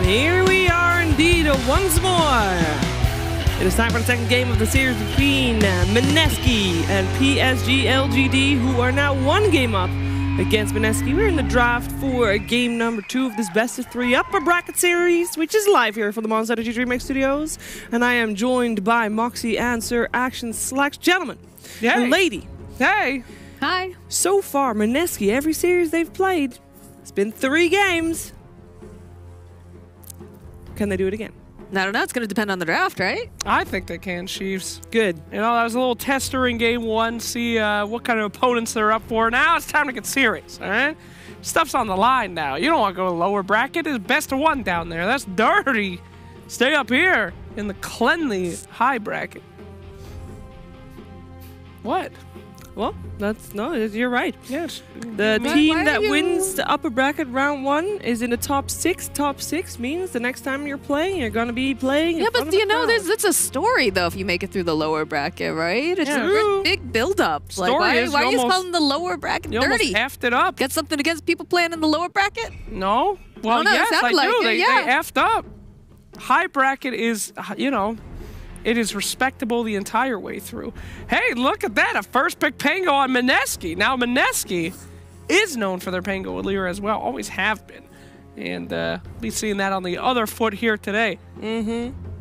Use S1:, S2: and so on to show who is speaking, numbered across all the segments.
S1: Here we are indeed once more. It is time for the second game of the series between Mineski and PSG.LGD, who are now one game up against Mineski. We're in the draft for game number 2 of this best of 3 upper bracket series, which is live here for the Monster Energy DreamLeague Studios. And I am joined by Moxie and Sir Action Slacks. Gentlemen,
S2: hey.
S1: Lady.
S2: Hey.
S3: Hi.
S1: So far, Mineski, every series they've played, it's been 3 games. Can they do it again?
S3: I don't know. It's going to depend on the draft, right?
S2: I think they can, Chiefs.
S1: Good.
S2: You know, that was a little tester in game 1, see what kind of opponents they're up for. Now it's time to get serious, all right? Stuff's on the line now. You don't want to go to lower bracket. It's best of 1 down there. That's dirty. Stay up here in the cleanly high bracket. What?
S1: Well, you're right.
S2: Yes.
S1: The team that wins the upper bracket round 1 is in the top 6. Top 6 means the next time you're playing, you're going to be playing.
S3: Yeah, but you know, that's a story, though, if you make it through the lower bracket, right? It's a big build-up. Like, why are you calling the lower bracket dirty?
S2: You almost effed it up.
S3: Get something against people playing in the lower bracket?
S2: No. Well,
S3: no,
S2: yes, I do. They
S3: yeah.
S2: effed up. High bracket is, you know, it is respectable the entire way through. Hey, look at that. A first pick Pango on Mineski. Now, Mineski is known for their Pango Allure as well. Always have been. And be seeing that on the other foot here today.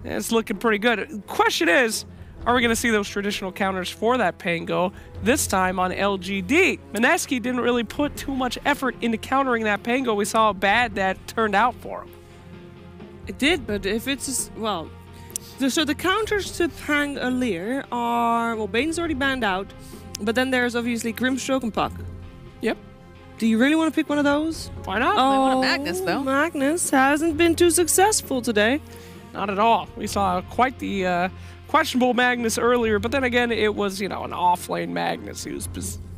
S2: It's looking pretty good. Question is, are we going to see those traditional counters for that Pango this time on LGD? Mineski didn't really put too much effort into countering that Pango. We saw how bad that turned out for him.
S1: It did, but if it's, well... So the counters to Pangolier are, well, Bane's already banned out, but then there's obviously Grimstroke and Puck.
S2: Yep.
S1: Do you really want to pick one of those?
S2: Why not?
S3: I want a Magnus, though.
S1: Magnus hasn't been too successful today.
S2: Not at all. We saw quite the questionable Magnus earlier, but then again, it was, you know, an off-lane Magnus. He was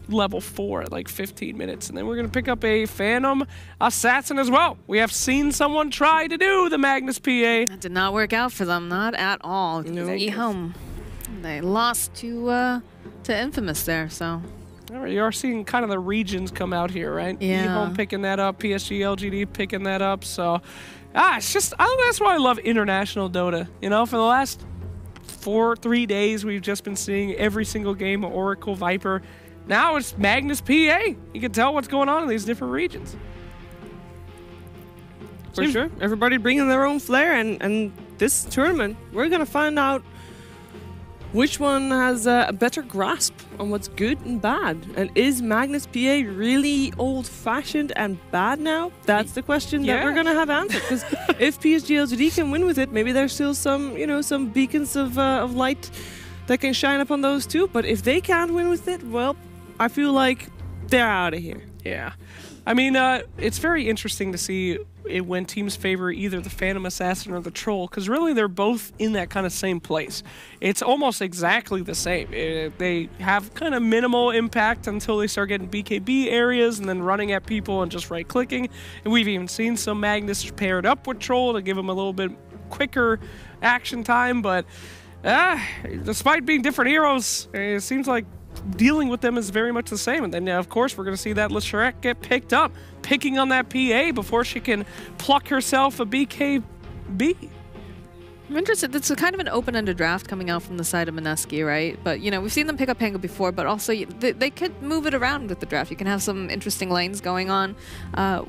S2: level 4 at like 15 minutes, and then we're going to pick up a Phantom Assassin as well. We have seen someone try to do the Magnus PA.
S3: That did not work out for them, not at all.
S1: No.
S3: They lost to Infamous there, so...
S2: You are seeing kind of the regions come out here, right?
S3: Yeah.
S2: E-Home picking that up, PSG.LGD picking that up, so... it's just, I think that's why I love international Dota. You know, for the last 3 days, we've just been seeing every single game of Oracle, Viper. Now it's Magnus PA. You can tell what's going on in these different regions.
S1: For sure. Everybody bringing their own flair, and this tournament, we're going to find out which one has a better grasp on what's good and bad. And is Magnus PA really old-fashioned and bad now? That's the question that we're going to have answered. Because if PSG.LGD can win with it, maybe there's still some, you know, some beacons of light that can shine upon those too. But if they can't win with it, well, I feel like they're out of here.
S2: Yeah. I mean, it's very interesting to see it when teams favor either the Phantom Assassin or the Troll, because really they're both in that kind of same place. It's almost exactly the same. They have kind of minimal impact until they start getting BKB areas and then running at people and just right-clicking. And we've even seen some Magnus paired up with Troll to give them a little bit quicker action time, but despite being different heroes, it seems like dealing with them is very much the same. And then, of course, we're going to see that Leshurek get picked up, picking on that PA before she can pluck herself a BKB.
S3: I'm interested. It's a kind of an open-ended draft coming out from the side of Mineski, right? But, you know, we've seen them pick up Pango before, but also they could move it around with the draft. You can have some interesting lanes going on,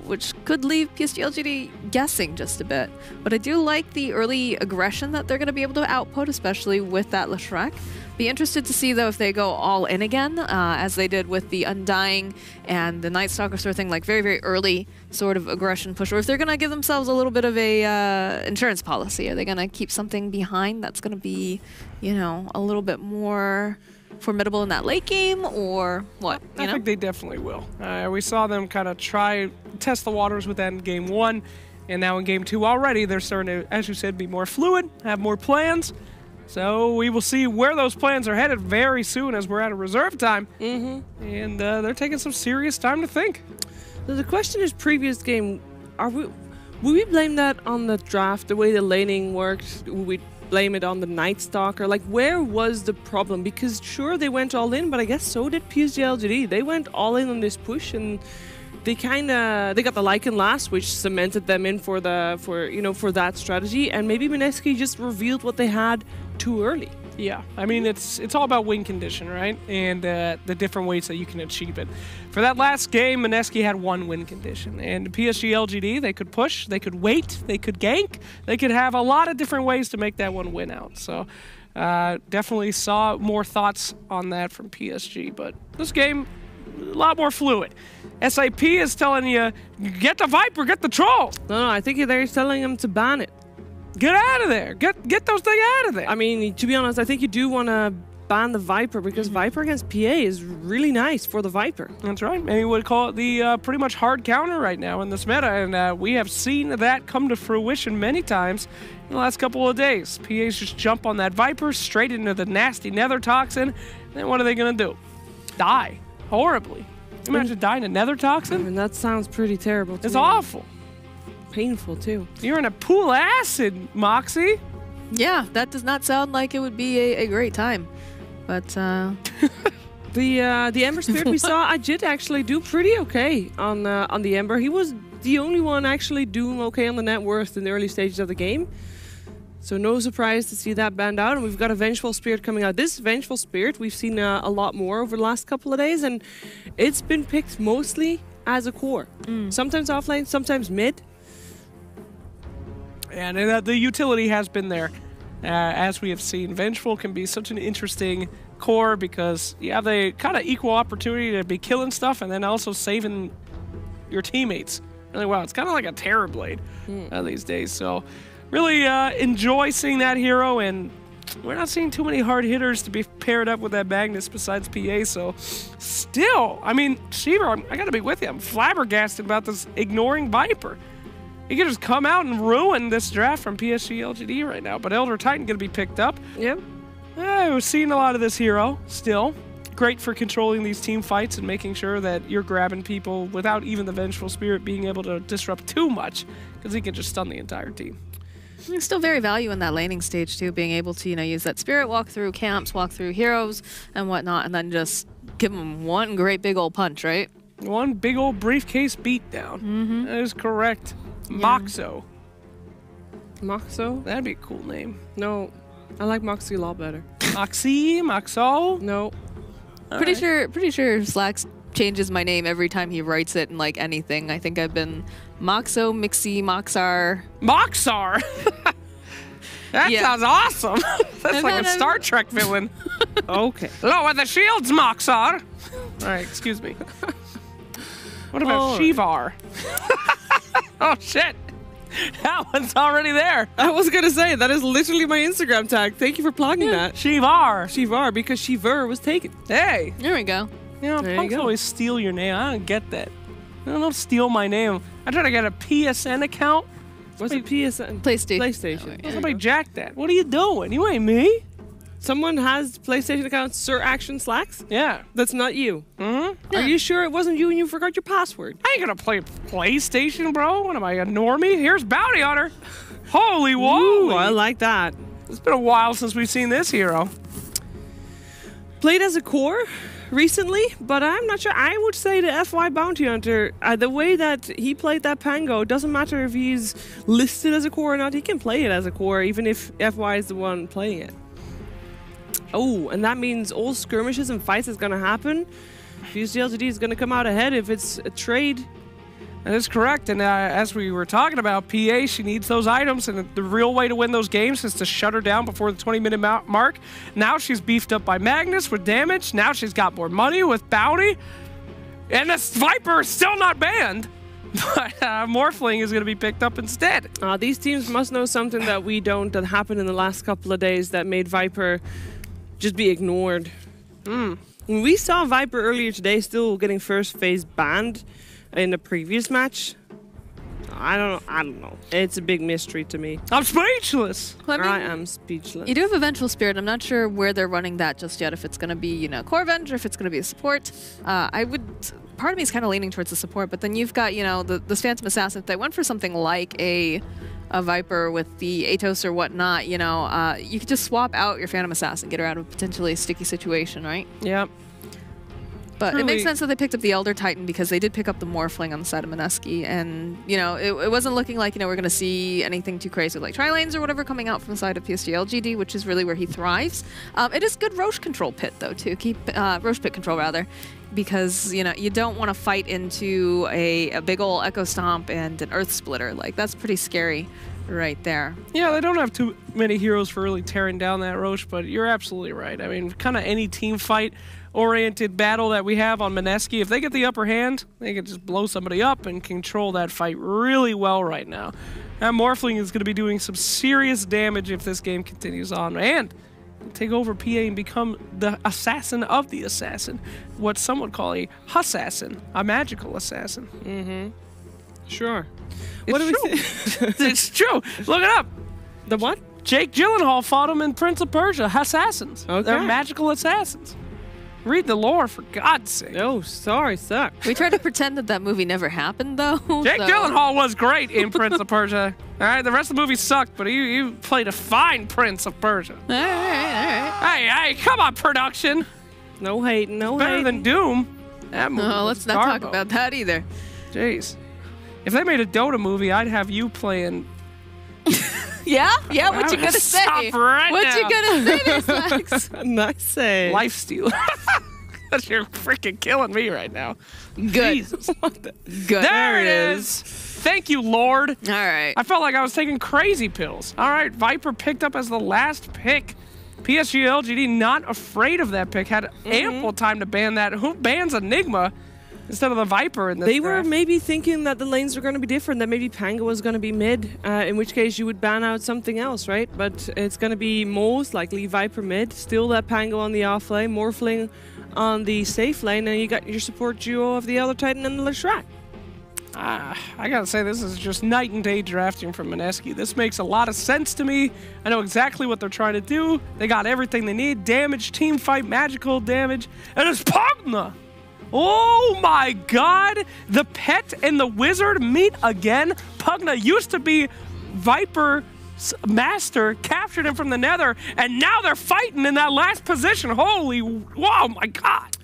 S3: which could leave PSG.LGD guessing just a bit. But I do like the early aggression that they're going to be able to output, especially with that Leshurek. Be interested to see, though, if they go all in again, as they did with the Undying and the Night Stalker sort of thing, like very, very early sort of aggression push, or if they're going to give themselves a little bit of a insurance policy. Are they going to keep something behind that's going to be, you know, a little bit more formidable in that late game, or what?
S2: I think they definitely will. We saw them kind of test the waters with that in game 1, and now in game 2 already, they're starting to, as you said, be more fluid, have more plans. So we will see where those plans are headed very soon as we're out of reserve time. And they're taking some serious time to think.
S1: So the question is, previous game, will we blame that on the draft, the way the laning worked? Will we blame it on the Night Stalker? Like, where was the problem? Because sure, they went all in, but I guess so did PSG.LGD. They went all in on this push, and they got the Lycan last, which cemented them in for that strategy, and maybe Mineski just revealed what they had too early.
S2: Yeah, I mean, it's all about win condition, right? And the different ways that you can achieve it. For that last game, Mineski had one win condition. And PSG.LGD, they could push, they could wait, they could gank, they could have a lot of different ways to make that one win out. So definitely saw more thoughts on that from PSG. But this game, a lot more fluid. SAP is telling you, get the Viper, get the Troll.
S1: No, I think they're telling them to ban it.
S2: Get out of there. Get those things out of there.
S1: I mean, to be honest, I think you do want to ban the Viper because Viper against PA is really nice for the Viper.
S2: That's right. And you would call it the pretty much hard counter right now in this meta. And we have seen that come to fruition many times in the last couple of days. PAs just jump on that Viper straight into the nasty Nether Toxin. Then what are they going to do? Die. Horribly. Imagine dying to Nether Toxin?
S1: I mean, that sounds pretty terrible to
S2: It's
S1: me.
S2: awful.
S1: Painful, too.
S2: You're in a pool of acid, Moxie.
S3: Yeah, that does not sound like it would be a great time. But
S1: The Ember Spirit we saw, Ajit actually do pretty okay on the Ember. He was the only one actually doing okay on the net worth in the early stages of the game. So no surprise to see that banned out. And we've got a Vengeful Spirit coming out. This Vengeful Spirit, we've seen a lot more over the last couple of days. And it's been picked mostly as a core. Sometimes offlane, sometimes mid.
S2: And the utility has been there, as we have seen. Vengeful can be such an interesting core because you have the kind of equal opportunity to be killing stuff and then also saving your teammates. Really well, it's kind of like a Terror Blade these days. So really enjoy seeing that hero, and we're not seeing too many hard hitters to be paired up with that Magnus besides PA. So still, I mean, Shiva, I got to be with you. I'm flabbergasted about this ignoring Viper. He could just come out and ruin this draft from PSG.LGD right now. But Elder Titan going to be picked up.
S1: Yep.
S2: We're seeing a lot of this hero still. Great for controlling these team fights and making sure that you're grabbing people without even the Vengeful Spirit being able to disrupt too much, because he can just stun the entire team.
S3: there's still very value in that laning stage too, being able to use that Spirit, walk through camps, walk through heroes and whatnot, and then just give them one great big old punch, right?
S2: One big old briefcase beatdown. That is correct. Moxo.
S1: Moxo?
S2: That'd be a cool name.
S1: No, I like Moxie a lot better.
S2: Moxie? Moxo?
S1: No.
S3: Pretty sure Slacks changes my name every time he writes it in like anything. I think I've been Moxo, Mixie, Moxar.
S2: Moxar? That sounds awesome. That's like a Star Trek villain.
S1: Okay.
S2: Lower the shields, Moxar. All right, excuse me. What about Shivar? Oh, shit. That one's already there.
S1: I was going to say, that is literally my Instagram tag. Thank you for plugging that.
S2: Shivar.
S1: Shivar, because Shiver was taken.
S2: Hey.
S3: There we go.
S2: You know, punks always steal your name. I don't get that. Don't steal my name. I try to get a PSN account.
S1: What's a PSN?
S3: PlayStation.
S2: Somebody jacked that. What are you doing? You ain't me.
S1: Someone has PlayStation account Sir Action Slacks?
S2: Yeah.
S1: That's not you.
S2: Mm-hmm.
S1: Are you sure it wasn't you and you forgot your password?
S2: I ain't gonna play PlayStation, bro. What am I, a normie? Here's Bounty Hunter. Holy whoa.
S1: Ooh, I like that.
S2: It's been a while since we've seen this hero.
S1: Played as a core recently, but I'm not sure. I would say the FY Bounty Hunter, the way that he played that Pango, doesn't matter if he's listed as a core or not, he can play it as a core, even if FY is the one playing it. Oh, and that means all skirmishes and fights is going to happen. PSG.LGD is going to come out ahead if it's a trade.
S2: That is correct. And as we were talking about, PA, she needs those items. And the real way to win those games is to shut her down before the 20-minute mark. Now she's beefed up by Magnus with damage. Now she's got more money with Bounty. And this Viper is still not banned. But Morphling is going to be picked up instead.
S1: These teams must know something that we don't, that happened in the last couple of days that made Viper just be ignored. We saw Viper earlier today still getting first phase banned in the previous match. I don't know. It's a big mystery to me.
S2: I'm speechless.
S3: Well,
S1: I am speechless.
S3: You do have a Vengeful Spirit. I'm not sure where they're running that just yet. If it's going to be, Core Venge, or if it's going to be a support. Part of me is kind of leaning towards the support, but then you've got, the Phantom Assassin. If they went for something like a Viper with the Atos or whatnot, you could just swap out your Phantom Assassin, get her out of a potentially sticky situation, right?
S2: Yep.
S3: But it makes sense that they picked up the Elder Titan because they did pick up the Morphling on the side of Mineski. And, you know, it wasn't looking like, you know, we're going to see anything too crazy like Tri-Lanes or whatever coming out from the side of PSG.LGD, which is really where he thrives. It is good Roche control pit, though, to keep Roche pit control, rather. Because, you know, you don't want to fight into a big ol' Echo Stomp and an Earth Splitter. Like, that's pretty scary right there.
S2: Yeah, they don't have too many heroes for really tearing down that Roche, but you're absolutely right. I mean, kind of any team fight-oriented battle that we have on Mineski, if they get the upper hand, they can just blow somebody up and control that fight really well right now. That Morphling is going to be doing some serious damage if this game continues on, and take over PA and become the assassin of the assassin. What some would call a hussassin, a magical assassin.
S1: Mm-hmm. Sure.
S2: It's
S1: What do we
S2: true.
S1: think?
S2: It's true. Look it up.
S1: The what?
S2: Jake Gyllenhaal fought him in Prince of Persia. Assassins.
S1: Okay.
S2: They're magical assassins. Read the lore, for God's sake.
S1: Oh, sorry, suck.
S3: We tried to pretend that movie never happened, though.
S2: Jake Gyllenhaal was great in Prince of Persia. All right, the rest of the movie sucked, but he played a fine Prince of Persia.
S3: All right.
S2: Hey, come on, production.
S1: No hating, no
S2: Better
S1: hating.
S2: than Doom. That movie
S3: No,
S2: was
S3: let's not talk
S2: garbo.
S3: about that either.
S2: Jeez. If they made a Dota movie, I'd have you playing.
S3: Yeah? Yeah, what you gonna say?
S2: Stop right
S3: What
S2: now.
S3: you gonna say, Miss Lex?
S1: Nice save.
S2: Lifesteal. You're freaking killing me right now.
S3: Good.
S2: Jesus.
S3: Good.
S2: There it is. Thank you, Lord.
S3: All right.
S2: I felt like I was taking crazy pills. All right, Viper picked up as the last pick. PSG.LGD not afraid of that pick. Had ample time to ban that. Who bans Enigma instead of the Viper in this
S1: They were
S2: draft?
S1: maybe thinking that the lanes were going to be different, that maybe Pango was going to be mid, in which case you would ban out something else, right? But it's going to be most likely Viper mid, still that Pango on the off lane, Morphling on the safe lane, and you got your support duo of the Elder Titan and the Leshrac.
S2: I gotta say, this is just night and day drafting from Mineski. This makes a lot of sense to me. I know exactly what they're trying to do. They got everything they need. Damage, team fight, magical damage, and it's Pugna! Oh my god! The pet and the wizard meet again. Pugna used to be Viper's master, captured him from the nether, and now they're fighting in that last position. Holy, wow, my god!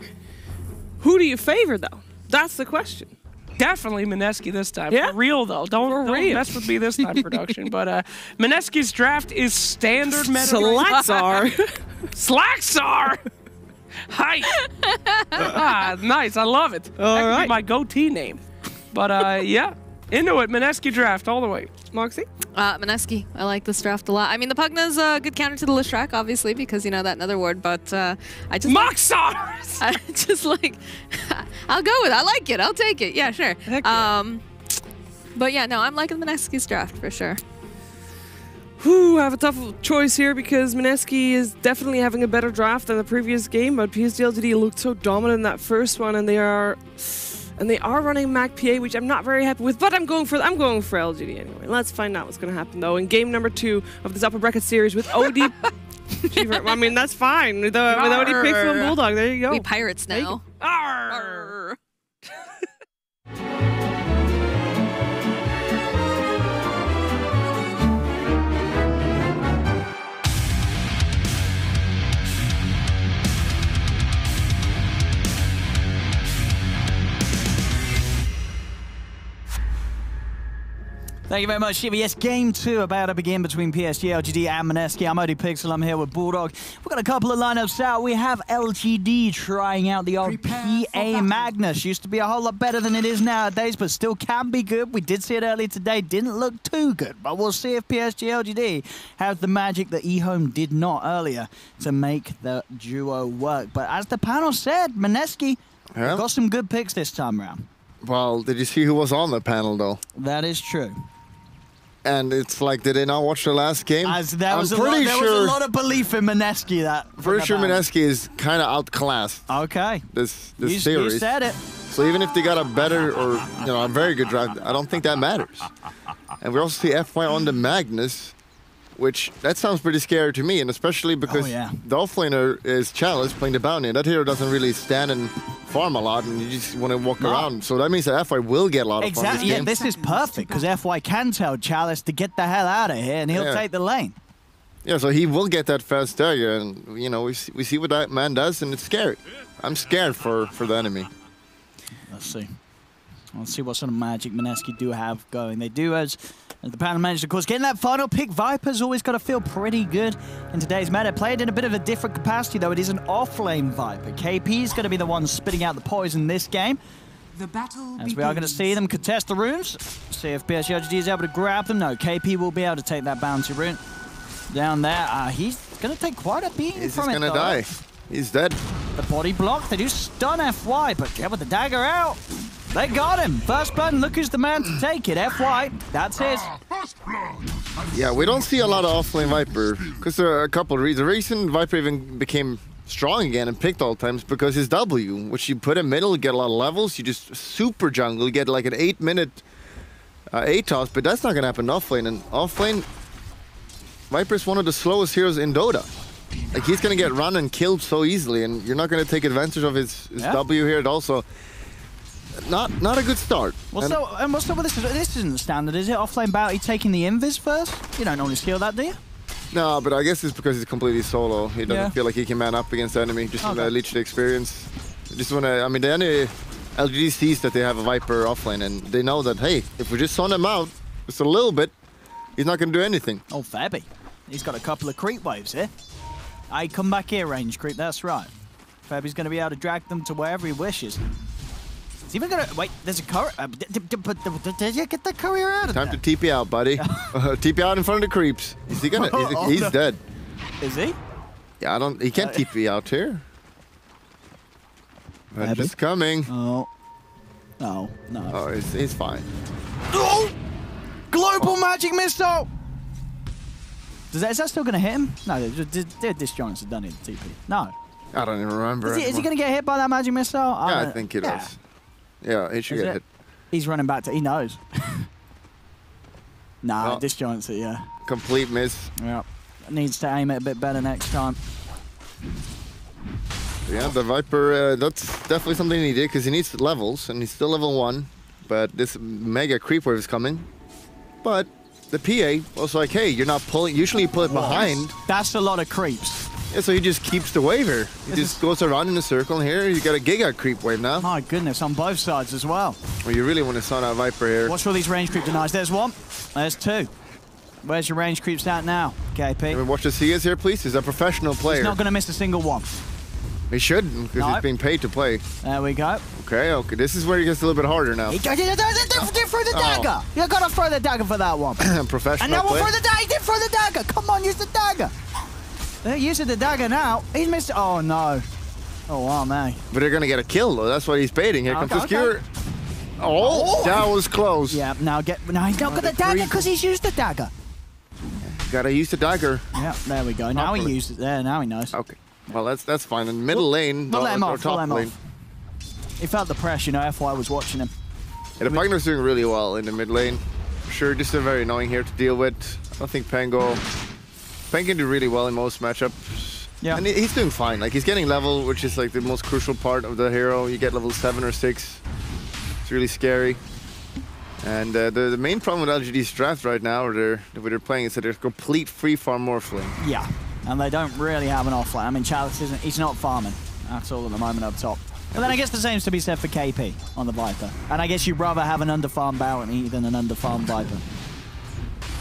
S1: Who do you favor, though? That's the question.
S2: Definitely Mineski this time.
S1: Yeah?
S2: For real, though. Don't
S1: real.
S2: mess with me this time, production. But Mineski's draft is standard meta.
S1: Slaxar.
S2: Slaxar! Hi. Nice. I love it.
S1: All
S2: that could
S1: right.
S2: be my goatee name. But yeah, into it. Mineski draft all the way.
S1: Moxie?
S3: Mineski. I like this draft a lot. I mean, the Pugna's a good counter to the Leshrac, obviously, because, you know, that nether ward, but I just...
S2: Moxars!
S3: I just like... I'll go with it. I like it. I'll take it. Yeah, sure.
S2: Heck yeah.
S3: But yeah, no, I'm liking Mineski's draft for sure.
S1: Whew, I have a tough choice here because Mineski is definitely having a better draft than the previous game, but PSG.LGD looked so dominant in that first one, and they are running Mac PA, which I'm not very happy with, but I'm going for LGD anyway. Let's find out what's going to happen though in game number 2 of this upper bracket series with OD. I mean, that's fine with OD Pixel and Bulldog. There you go.
S3: We pirates now.
S2: Arr!
S4: Thank you very much, Shiva. Yes, game 2 about to begin between PSG.LGD and Mineski. I'm OD Pixel. I'm here with Bulldog. We've got a couple of lineups out. We have LGD trying out the old PA Magnus. Used to be a whole lot better than it is nowadays, but still can be good. We did see it earlier today. Didn't look too good, but we'll see if PSG.LGD has the magic that eHome did not earlier to make the duo work. But as the panel said, Mineski got some good picks this time around.
S5: Well, did you see who was on the panel, though?
S4: That is true.
S5: And it's like, did they not watch the last game?
S4: There was a lot of belief in Mineski.
S5: Pretty sure Mineski is kind of outclassed.
S4: Okay.
S5: This
S4: You
S5: series.
S4: said it.
S5: So even if they got a better or a very good draft, I don't think that matters. And we also see FY on the Magnus, which that sounds pretty scary to me, and especially because the offlaner is Chalice playing the bounty, and that hero doesn't really stand and farm a lot, and you just want to walk around. So that means that FY will get a lot of fun this game.
S4: This is perfect because FY can tell Chalice to get the hell out of here, and he'll take the lane.
S5: Yeah, so he will get that fast dagger, and you know we see what that man does, and it's scary. I'm scared for the enemy.
S4: Let's see. Let's see what sort of magic Mineski do have going. They do, as the panel managed, of course, getting that final pick. Viper's always got to feel pretty good in today's meta. Played in a bit of a different capacity, though. It is an off-lane Viper. KP is going to be the one spitting out the poison this game.
S6: The battle
S4: As we are going to see them contest the runes. See if PSG.LGD is able to grab them. No, KP will be able to take that bounty rune. Down there, he's going to take quite a beating
S5: He's
S4: from it,
S5: going to die. He's dead.
S4: The body block, they do stun FY, but yeah, with the dagger out, they got him. First blood, and look who's the man to take it. FY, that's his.
S5: Yeah, we don't see a lot of off-lane Viper, because there are a couple of reasons. The reason Viper even became strong again and picked all times because his W, which you put in middle, you get a lot of levels, you just super jungle, you get like an 8-minute ATOS, but that's not going to happen off-lane. And off-lane, Viper's one of the slowest heroes in Dota. Like, he's going to get run and killed so easily, and you're not going to take advantage of his W here at all. So, not a good start.
S4: What's up with this? This isn't the standard, is it? Offlane bounty taking the invis first? You don't normally skill that, do you?
S5: No, but I guess it's because he's completely solo. He doesn't feel like he can man up against the enemy. Just want to leech the experience. Just want to. I mean, the enemy LGD sees that they have a Viper offlane, and they know that, hey, if we just son him out just a little bit, he's not going to do anything.
S4: Oh, Fabi. He's got a couple of creep waves here. I come back here, range creep. That's right. Fabi's going to be able to drag them to wherever he wishes. He's even going to... Wait, there's a courier. Did you get that courier out of there?
S5: Time to TP out, buddy. TP out in front of the creeps. Is he going to... He's no. Dead.
S4: Is he?
S5: Yeah, I don't... He can't TP out here. I'm just coming.
S4: Oh. No, no.
S5: Oh, he's fine.
S4: Oh! Global magic missile! Is that still going to hit him? No, they're disjoints have done it, TP. No.
S5: I don't even remember.
S4: Is he going to get hit by that magic missile?
S5: Yeah, I think he does. Yeah, he should get hit.
S4: He's running back to... He knows. Nah, disjoints it, yeah.
S5: Complete miss.
S4: Yeah. Needs to aim it a bit better next time.
S5: Yeah, the Viper, that's definitely something he did, because he needs levels, and he's still level 1. But this mega creep wave is coming. But the PA was like, hey, you're not pulling... Usually you pull it behind.
S4: That's a lot of creeps.
S5: Yeah, so he just keeps the wave here. He just goes around in a circle, and here you got a Giga creep wave now.
S4: My goodness, on both sides as well.
S5: Well, you really want to son out Viper here.
S4: Watch for these range creep denies. There's one. There's two. Where's your range creeps at now, KP?
S5: Can we watch the CS here, please? He's a professional player.
S4: He's not going to miss a single one.
S5: He shouldn't, because he's being paid to play.
S4: There we go.
S5: Okay. This is where it gets a little bit harder now.
S4: He did throw the dagger. You got to throw the dagger for that one.
S5: Professional
S4: and now we'll throw the dagger. He did throw the dagger. Come on, use the dagger. They're using the dagger now. He's missed. Oh, no. Oh, wow, man.
S5: But they're going to get a kill, though. That's what he's baiting. Here comes the skewer. Oh, that was close.
S4: Yeah, now he's not got the dagger because he's used the dagger.
S5: Gotta use the dagger.
S4: Yeah, there we go. Now he used it there. Now he knows.
S5: Okay. Well, that's fine. In middle lane,
S4: we'll let him off.
S5: top lane.
S4: He felt the pressure, you know, FY was watching him.
S5: Yeah, the Pagner's doing really well in the mid lane. Sure, just very annoying here to deal with. I don't think Pen can do really well in most matchups.
S4: Yeah.
S5: And he's doing fine. Like, he's getting level, which is like the most crucial part of the hero. You get level 7 or 6. It's really scary. And the main problem with LGD's draft right now, or the way they're playing, is that they're complete free farm morphling.
S4: Yeah, and they don't really have an offlane. I mean, Chalice isn't, he's not farming at all at the moment up top. But then I guess the same's to be said for KP on the Viper. And I guess you'd rather have an under-farm bounty than an under-farm Viper.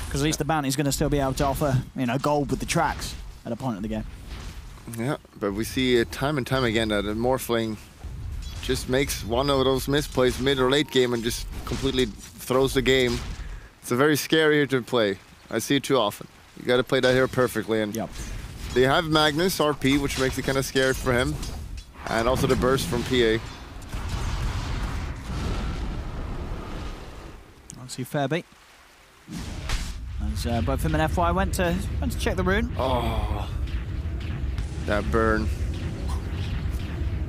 S4: Because at least the bounty's going to still be able to offer, you know, gold with the tracks at a point of the game.
S5: Yeah, but we see time and time again that a morphling just makes one of those misplays mid or late game and just completely throws the game. It's a very scary hero to play. I see it too often. You got to play that hero perfectly. And they have Magnus RP, which makes it kind of scary for him, and also the burst from PA.
S4: I'll see Fairbeat. As both him and FY went to check the rune.
S5: Oh, that burn.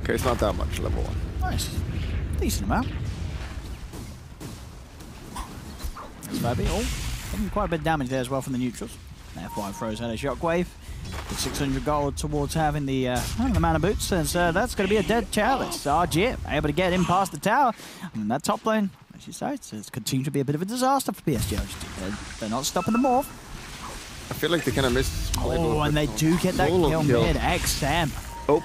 S5: Okay, it's not that much, level 1.
S4: Nice. Decent amount. That's Fabi. Oh, quite a bit of damage there as well from the neutrals. FY throws out a shockwave. With 600 gold towards having the mana boots. And that's going to be a dead Chalice. RG able to get him past the tower. And that top lane, as you say, it's continued to be a bit of a disaster for PSG.LGD. They're not stopping the morph.
S5: I feel like they kind of missed.
S4: Oh, and they do get that kill mid. XM.
S5: Oh,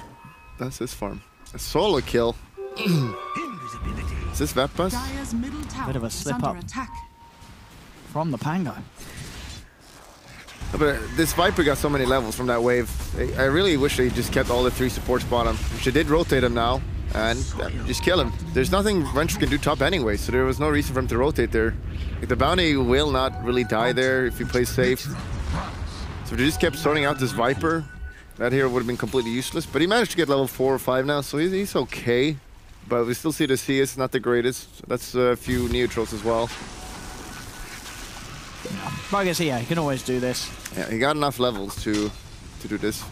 S5: that's his farm. A solo kill. Is this Vatbus?
S4: Bit of a slip up from the Pango.
S5: But this Viper got so many levels from that wave. I really wish they just kept all the 3 supports bottom. She did rotate him now, and just kill him. There's nothing Venture can do top anyway, so there was no reason for him to rotate there. Like, the bounty will not really die there if he plays safe. So if they just kept sorting out this Viper, that hero would have been completely useless. But he managed to get level 4 or 5 now, so he's okay. But we still see the CS not the greatest. So that's a few neutrals as well.
S4: But I guess, yeah, he can always do this.
S5: Yeah, he got enough levels to do this.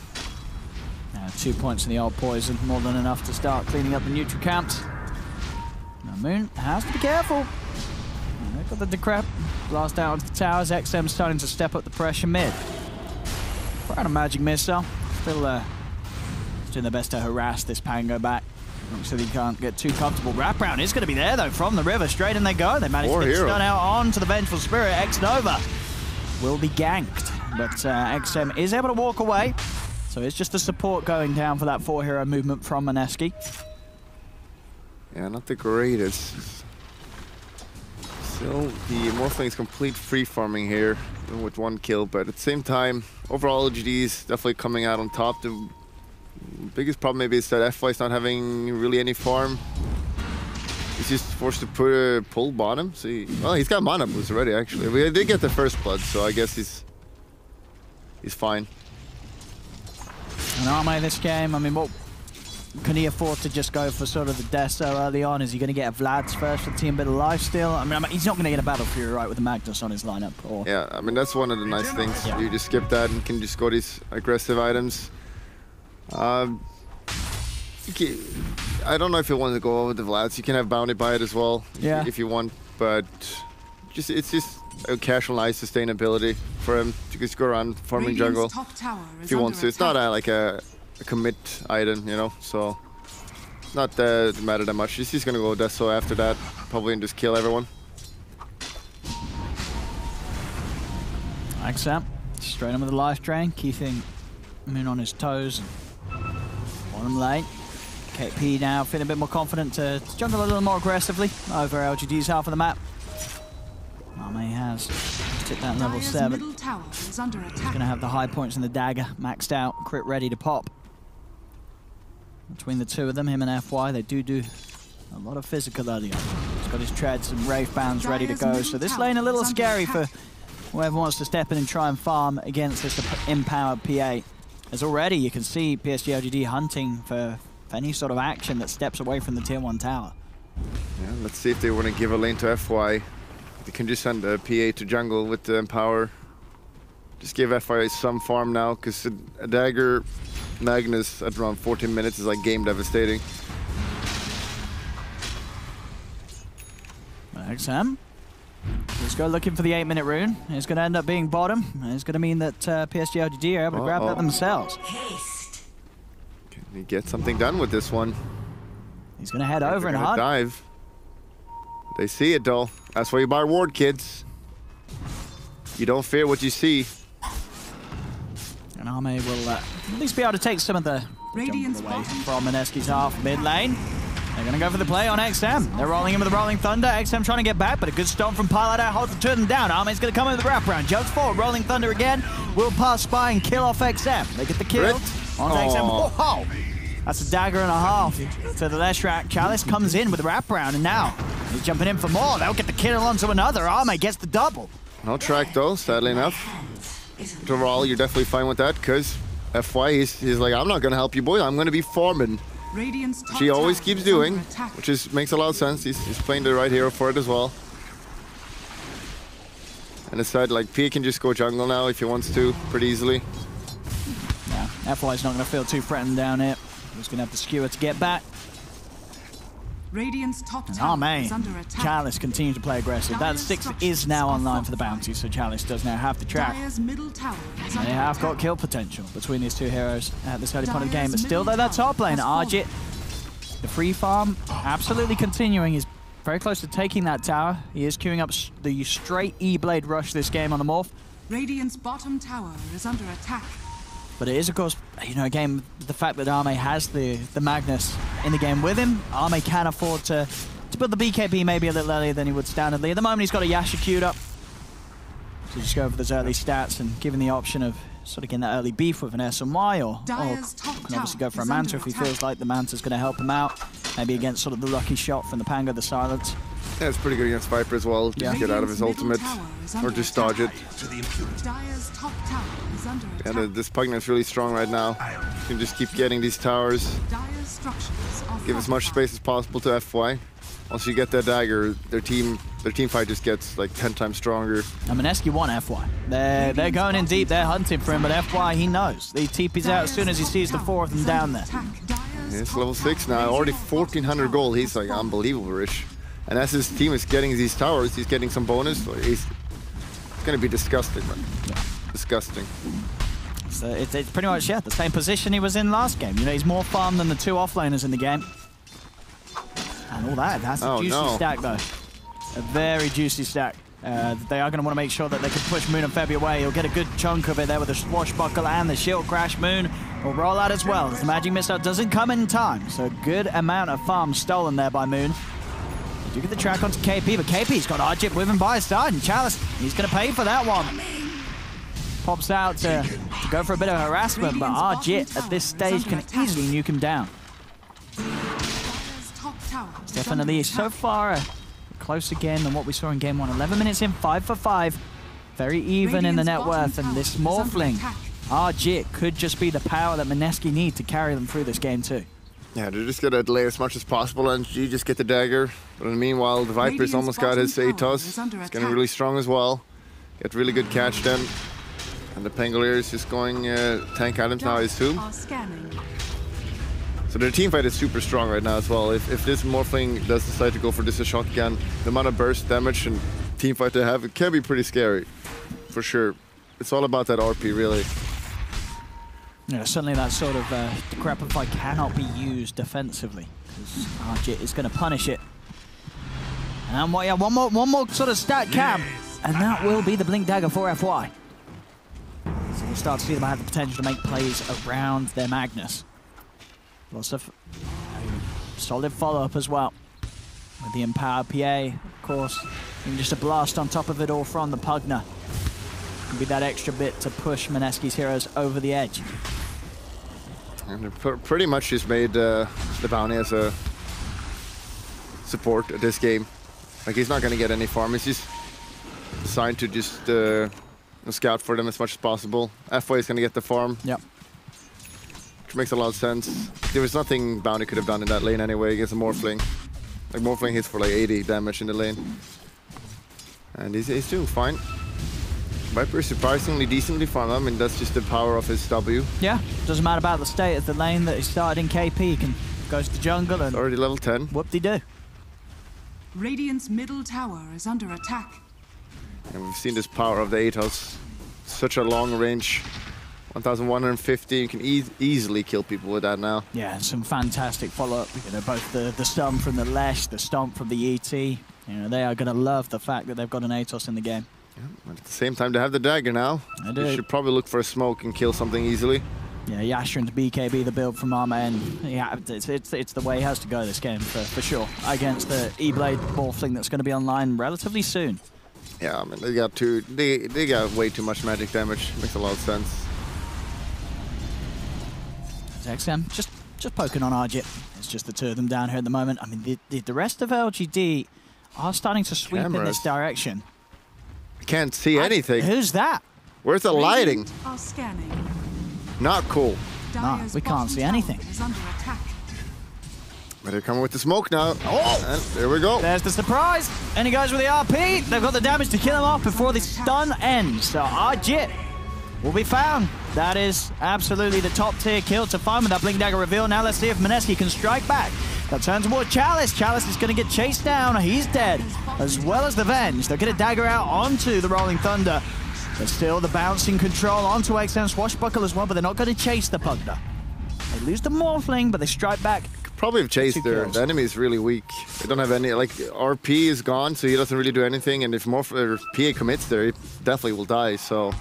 S4: 2 points in the old poison, more than enough to start cleaning up the neutral camps. Now Moon has to be careful. They've got the decrep blast out onto the towers. XM starting to step up the pressure mid. Firing a magic missile. Still doing their best to harass this Pango back. So he can't get too comfortable. Wraparound is going to be there though from the river. Straight in they go. They managed to get stun out onto the Vengeful Spirit. X-Nova will be ganked. But XM is able to walk away. So it's just the support going down for that 4-hero movement from Mineski.
S5: Yeah, not the greatest. Still, the Morphling's complete free farming here with 1 kill. But at the same time, overall LGD is definitely coming out on top. The biggest problem maybe is that FY's not having really any farm. He's just forced to pull bottom. So well, he's got mana boost already, actually. We did get the first blood, so I guess he's fine.
S4: And Arme this game, I mean, what can he afford to just go for sort of the death so early on? Is he going to get a Vlad's first for the team bit of life still? I mean, he's not going to get a Battle Fury, right, with the Magnus on his lineup. Or...
S5: Yeah, I mean, that's one of the nice things.
S4: Yeah.
S5: You just skip that and can just go these aggressive items. I don't know if you want to go over the Vlads. You can have bounty by it as well, if you want. But it's just a casual nice sustainability for him to just go around farming jungle if he wants to. It's not like a commit item, you know. So it's not matter that much. He's just gonna go Deso after that, probably, and just kill everyone.
S4: Like that, straight in with the life drain, keeping Moon on his toes. Bottom lane. KP now feeling a bit more confident to jungle a little more aggressively over LGD's half of the map. Arme has just hit that level 7. He's going to have the high points in the dagger maxed out, crit ready to pop. Between the two of them, him and FY, they do a lot of physical early on. He's got his treads and Wraith Bounds ready to go, so this lane a little scary for whoever wants to step in and try and farm against this empowered PA. As already you can see PSG.LGD hunting for any sort of action that steps away from the tier 1 tower.
S5: Yeah, let's see if they want to give a lane to FY. They can just send a PA to jungle with the Empower. Just give FY some farm now, because a dagger Magnus at around 14 minutes is like game devastating.
S4: XM. Let's go looking for the 8-minute rune. It's going to end up being bottom. It's going to mean that PSG.LGD are able to grab that themselves.
S5: Can he get something done with this one?
S4: He's going to head over and hug.
S5: Dive. They see it though. That's why you buy ward, kids. You don't fear what you see.
S4: And Arme will at least be able to take some of the jump away from Mineski's half mid lane. They're going to go for the play on XM. They're rolling in with the Rolling Thunder. XM trying to get back, but a good stomp from Pilot out holds the two of them down. Arme's going to come in with the wraparound. Jumps forward. Rolling Thunder again. Will pass by and kill off XM. They get the kill on XM. Whoa! That's a dagger and a half to the Leshrac. Chalice comes in with the wraparound, and now he's jumping in for more. They'll get the kill onto another. Arme gets the double. No
S5: track though, sadly enough. Overall, you're definitely fine with that, because FY, he's like, I'm not going to help you, boy. I'm going to be farming. She always keeps doing, which makes a lot of sense. He's playing the right hero for it as well. And aside, like, P can just go jungle now if he wants to, pretty easily.
S4: Yeah, FY's not going to feel too threatened down here. He's going to have the skewer to get back.
S6: Radiant's top tower is under attack.
S4: Chalice continues to play aggressive. That 6 is now online for the bounty, so Chalice does now have to track. They have got kill potential between these two heroes at this early point of the game. But still, though, that top lane, Arjit, the free farm, absolutely continuing. He's very close to taking that tower. He is queuing up the straight E-Blade rush this game on the Morph.
S6: Radiant's bottom tower is under attack.
S4: But it is, of course, you know, again, the fact that Arme has the Magnus in the game with him. Arme can afford to put the BKB maybe a little earlier than he would standardly. At the moment, he's got a Yasha queued up. So just go over those early stats and given the option of sort of getting that early beef with an SMY, or can obviously go for a Manta if he feels like the Manta's going to help him out. Maybe against sort of the lucky shot from the Pango, the silence.
S5: Yeah, it's pretty good against Viper as well. Just get out of his ultimate or just dodge it. Yeah, this Pugna is really strong right now. You can just keep getting these towers. Give as much space as possible to FY. Once you get that dagger, their team fight just gets like 10 times stronger.
S4: And Mineski want FY. They're going in deep, they're hunting for him, but FY, he knows. He TP's out as soon as he sees the 4 of them down there.
S5: He's level 6 now, already 1400 gold. He's like unbelievable rich. And as his team is getting these towers, he's getting some bonus. It's gonna be disgusting, man. Yeah. Disgusting.
S4: So it's pretty much, yeah, the same position he was in last game. You know, he's more farm than the 2 offlaners in the game. And all that, that's a juicy stack though. A very juicy stack. They are going to want to make sure that they can push Moon and Febby away. He'll get a good chunk of it there with the Swashbuckle and the Shield Crash. Moon will roll out as well. The Magic Missile doesn't come in time, so a good amount of farm stolen there by Moon. They do get the track onto KP, but KP's got Arjit with him by his side, and Chalice, he's going to pay for that one. Pops out to go for a bit of harassment, but Arjit at this stage can easily nuke him down. It's definitely so far a closer game than what we saw in game 1. 11 minutes in, 5 for 5. Very even in the net worth, and this Morphling, Arjit, could just be the power that Mineski need to carry them through this game too.
S5: Yeah, they're just gonna delay as much as possible, and you just get the dagger. But in the meanwhile, the Viper's almost got his Atos. It's getting really strong as well. Get really good catch then. And the Pangolier is just going tank items now, I assume. So their team fight is super strong right now as well. If this Morphling does decide to go for this shotgun, the amount of burst damage and team fight they have, it can be pretty scary, for sure. It's all about that RP, really.
S4: Yeah, certainly that sort of Decrepify cannot be used defensively, because Arjit is going to punish it. And yeah, one more sort of stat cam, and that will be the Blink Dagger for FY. So we'll start to see them have the potential to make plays around their Magnus. Lots of solid follow-up as well. With the Empowered PA, of course, and just a blast on top of it all from the Pugna. Can be that extra bit to push Mineski's heroes over the edge.
S5: And they pretty much just made the bounty as a support at this game. Like, he's not going to get any farm. He's just assigned to just scout for them as much as possible. FY is going to get the farm.
S4: Yep.
S5: Which makes a lot of sense. There was nothing Bounty could have done in that lane anyway against a Morphling. Like, Morphling hits for like 80 damage in the lane. And he's doing fine. Viper is surprisingly decently farmed. I mean, that's just the power of his W.
S4: Yeah, doesn't matter about the state of the lane that he started in KP. He can goes to jungle and
S5: already level 10.
S4: Whoop-de-doo.
S6: Radiant's middle tower is under attack.
S5: And we've seen this power of the Atos. Such a long range. 1150, you can easily kill people with that now.
S4: Yeah, some fantastic follow-up. You know, both the stun from the Lesh, the stomp from the ET. You know, they are going to love the fact that they've got an Atos in the game.
S5: Yeah, but at the same time, they have the dagger now.
S4: They do.
S5: You should probably look for a smoke and kill something easily.
S4: Yeah, Yasha and BKB, the build from Arma, and yeah, it's the way he has to go this game for sure. Against the E-Blade Morphling that's going to be online relatively soon.
S5: Yeah, I mean, they got way too much magic damage. Makes a lot of sense.
S4: XM just poking on Arjit. It's just the 2 of them down here at the moment. I mean, the rest of LGD are starting to sweep in this direction.
S5: I can't see anything.
S4: Who's that?
S5: Where's the lighting?
S6: Are scanning.
S5: Not cool.
S4: No, we can't see anything.
S5: But they're coming with the smoke now. Oh! And there we go.
S4: There's the surprise. And he goes with the RP. They've got the damage to kill him off before the stun ends. So Arjit will be found. That is absolutely the top tier kill to find with that Blink Dagger reveal. Now let's see if Mineski can strike back. They'll turn toward Chalice. Chalice is going to get chased down. He's dead, as well as the Venge. They'll get a dagger out onto the Rolling Thunder. But still the bouncing control onto XM Swashbuckle as well, but they're not going to chase the Pugna. They lose the Morphling, but they strike back.
S5: probably have chased there. The enemy is really weak. They don't have any, like, RP is gone, so he doesn't really do anything. And if PA commits there, he definitely will die. So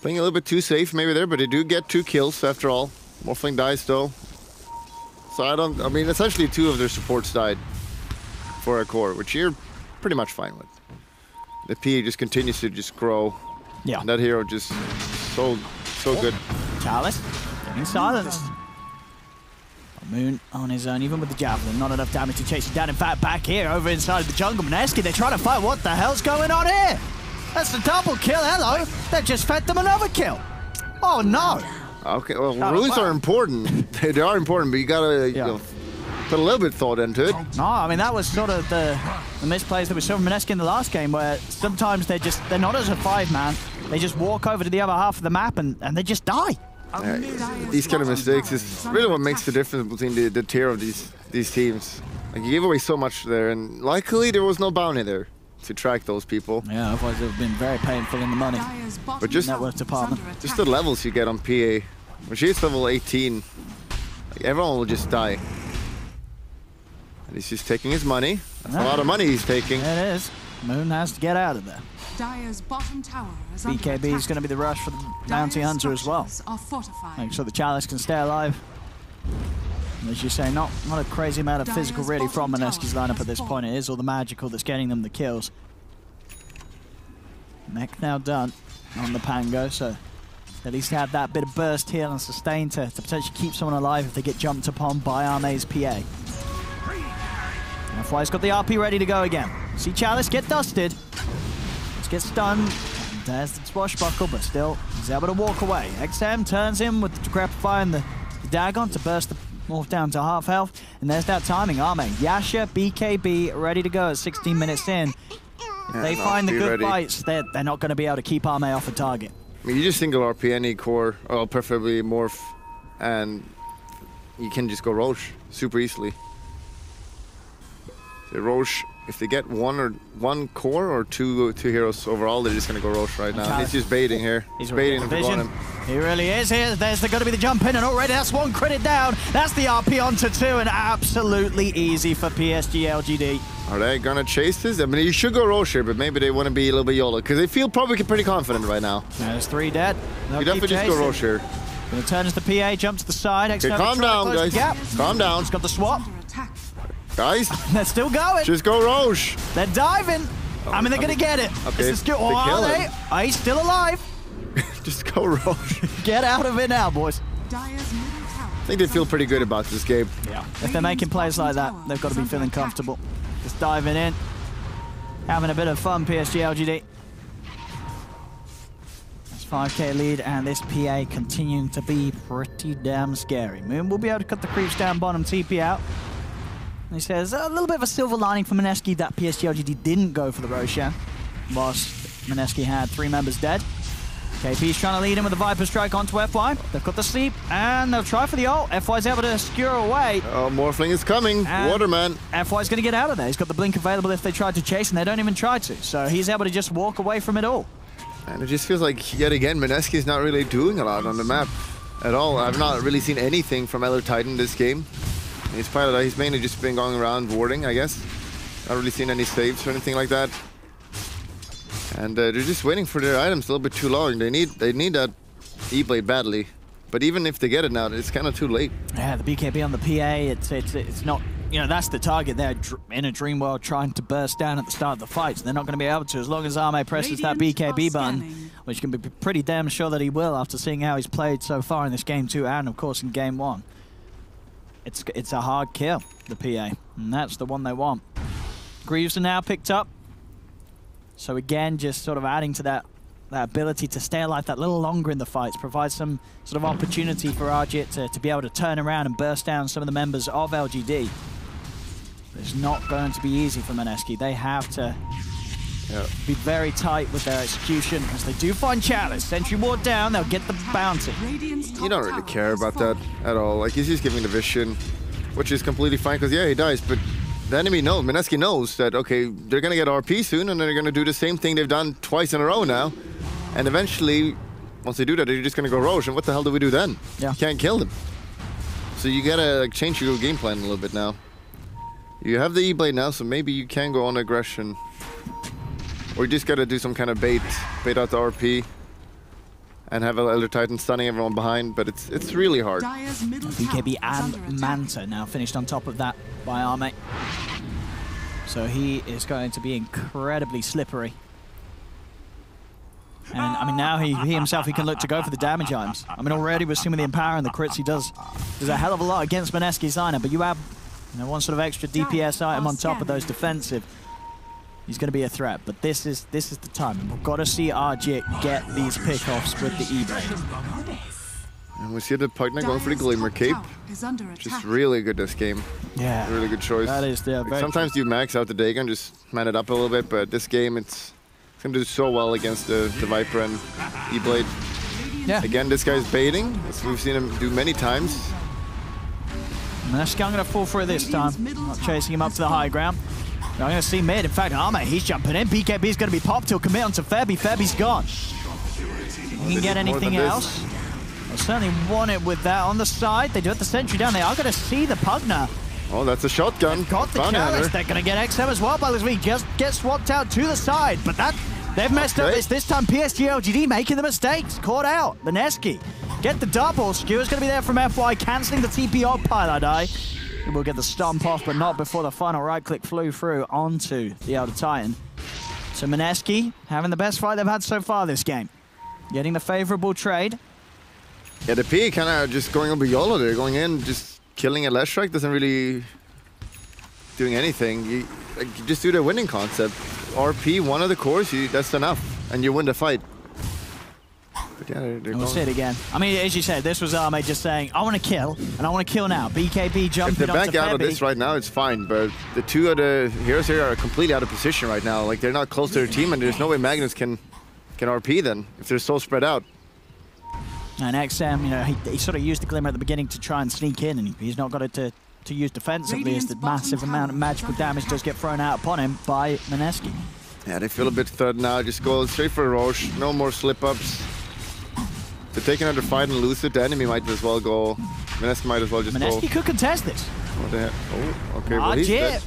S5: playing a little bit too safe maybe there, but they do get 2 kills after all. Morphling dies though. So I mean, essentially 2 of their supports died for a core, which you're pretty much fine with. The PA just continues to just grow.
S4: Yeah.
S5: And that hero just so good.
S4: Chalice getting silenced. Moon on his own, even with the javelin, not enough damage to chase him down. In fact, back here, over inside the jungle, Mineski, they're trying to fight. What the hell's going on here? That's the double kill. Hello. They just fed them another kill. Oh, no.
S5: Okay, well, rules are important. They are important, but you gotta you know, put a little bit of thought into it.
S4: No, I mean, that was sort of the misplays that we saw from Mineski in the last game, where sometimes they're not as a 5-man. They just walk over to the other half of the map and they just die.
S5: These kind of mistakes is really what makes the difference between the tier of these teams. Like, you give away so much there, and luckily there was no bounty there to track those people.
S4: Yeah, otherwise it would have been very painful in the money.
S5: But just
S4: network department.
S5: Just the levels you get on PA. When she's level 18, like, everyone will just die. And he's just taking his money. That's a lot of money he's taking.
S4: It is. Moon has to get out of there.
S6: Dire's bottom tower is
S4: BKB is going to be the rush for the bounty hunter as well. Make sure the Chalice can stay alive. And as you say, not a crazy amount of physical really from Mineski's lineup at this point. It is all the magical that's getting them the kills. Mech now done on the Pango, so at least have that bit of burst heal and sustain to potentially keep someone alive if they get jumped upon by Arme's PA. FY's got the RP ready to go again. See Chalice get dusted. Let's get stunned. There's the swashbuckle, but still he's able to walk away. XM turns him with the Decrepify and the Dagon to burst the morph down to half health. And there's that timing. Arme, Yasha, BKB ready to go at 16 minutes in. If they find the good fights, they're not going to be able to keep Arme off a target.
S5: I mean, you just single RP any core, or preferably morph, and you can just go Roche super easily. The Roche, if they get one core or two heroes overall, they're just gonna go Roche right now. He's just baiting here. He's baiting him.
S4: He really is. There's going to be the jump in, and already that's 1 credit down. That's the RP onto 2, and absolutely easy for PSG.LGD.
S5: Are they gonna chase this? I mean, you should go Roche here, but maybe they want to be a little bit YOLO, because they feel probably pretty confident right now.
S4: There's 3 dead.
S5: You definitely just go Roche here.
S4: Gonna turn as the PA, jumps to the side.
S5: Okay, calm down, guys. Calm down.
S4: He's got the swap.
S5: Guys,
S4: they're still going.
S5: Just go Roche.
S4: They're diving. I mean, they're gonna get it.
S5: Okay.
S4: This is good. Oh, are they? Oh, he's still alive.
S5: Just go Roche.
S4: Get out of it now, boys.
S5: I think they feel pretty good about this game.
S4: Yeah. If they're making plays like that, they've got to be feeling comfortable. Just diving in. Having a bit of fun, PSG.LGD. That's 5k lead, and this PA continuing to be pretty damn scary. Moon will be able to cut the creeps down bottom, TP out. And he says a little bit of a silver lining for Mineski that PSG.LGD didn't go for the Roshan, whilst Mineski had 3 members dead. KP's trying to lead him with a Viper Strike onto FY. They've got the sleep, and they'll try for the ult. FY's able to skewer away.
S5: Oh, Morphling is coming. Waterman.
S4: FY's going to get out of there. He's got the blink available if they tried to chase, and they don't even try to. So he's able to just walk away from it all.
S5: And it just feels like, yet again, Mineski's not really doing a lot on the map at all. I've not really seen anything from Eller Titan this game. He's mainly just been going around warding, I guess. Not really seen any saves or anything like that. And they're just waiting for their items a little bit too long. They need that E-Blade badly. But even if they get it now, it's kind of too late.
S4: Yeah, the BKB on the PA, it's not, you know, that's the target. They're in a dream world trying to burst down at the start of the fight. So they're not going to be able to as long as Arme presses that BKB button, which can be pretty damn sure that he will after seeing how he's played so far in this game 2 and, of course, in game 1. It's a hard kill, the PA, and that's the one they want. Greaves are now picked up. So again, just sort of adding to that ability to stay alive that little longer in the fights, provides some sort of opportunity for Arjit to be able to turn around and burst down some of the members of LGD. It's not going to be easy for Mineski. They have to be very tight with their execution as they do find Chalice. Sentry ward down, they'll get the bounty.
S5: You don't really care about that at all. Like, he's just giving the vision, which is completely fine, because yeah, he dies, but the enemy knows, Mineski knows that, okay, they're going to get RP soon, and they're going to do the same thing they've done twice in a row now. And eventually, once they do that, they're just going to go Roche, and what the hell do we do then?
S4: Yeah.
S5: You can't kill them. So you gotta like, change your game plan a little bit now. You have the E-Blade now, so maybe you can go on aggression. Or you just gotta do some kind of bait out the RP. And have Elder Titan stunning everyone behind, but it's really hard.
S4: BKB and Manta now finished on top of that by Arme. So he is going to be incredibly slippery. And I mean, now he himself, he can look to go for the damage items. I mean, already we're seeing with the Empower and the crits he does. There's a hell of a lot against Mineski's lineup, but you have one sort of extra DPS item on top of those defensive. He's going to be a threat, but this is the time. We've got to see RJ get these pickoffs with the E-Blade.
S5: And we see the Pugna going for the Glimmer Cape. Just really good this game.
S4: Yeah.
S5: Really good choice.
S4: That is the
S5: sometimes you max out the Dagon, just man it up a little bit, but this game it's going to do so well against the Viper and E-Blade.
S4: Yeah.
S5: Again, this guy's baiting, as we've seen him do many times.
S4: Mineski going to fall for it this time. Not chasing him up to the high ground. I'm going to see mid. In fact, Arme, he's jumping in. BKB's going to be popped. He'll commit onto Febby. Febby's gone. He can get anything else. I certainly want it with that on the side. They do have the sentry down. They are going to see the Pugna.
S5: Oh, that's a shotgun.
S4: They've got the chalice. They're going to get XM as well by this week. Just get swapped out to the side. But they've messed up this time. PSG.LGD making the mistakes. Caught out. Mineski. Get the double. Skewer's going to be there from FY, cancelling the TP on Pilot Eye. We'll get the stomp off, but not before the final right-click flew through onto the Elder Titan. So Mineski having the best fight they've had so far this game. Getting the favorable trade.
S5: Yeah, the P kind of just going over YOLO there, going in, just killing a left strike doesn't really doing anything. You just do the winning concept. RP, one of the cores, that's enough, and you win the fight. But yeah,
S4: we'll see it again. I mean, as you said, this was Arme just saying, I want to kill, and I want to kill now. BKB jumping
S5: if they back out of this right now, it's fine, but the two of the heroes here are completely out of position right now. Like, they're not close to their team, and there's no way Magnus can RP then, if they're so spread out.
S4: And XM, he sort of used the Glimmer at the beginning to try and sneak in, and he's not got it to use defensively, as the massive amount of magical damage does get thrown out upon him by Mineski.
S5: Yeah, they feel a bit third now. Just go straight for a Roche. No more slip-ups. To take another fight and lose it, the enemy might as well go. Mineski might as well just go.
S4: Mineski could contest this.
S5: What the heck? Oh, okay, well he's dead.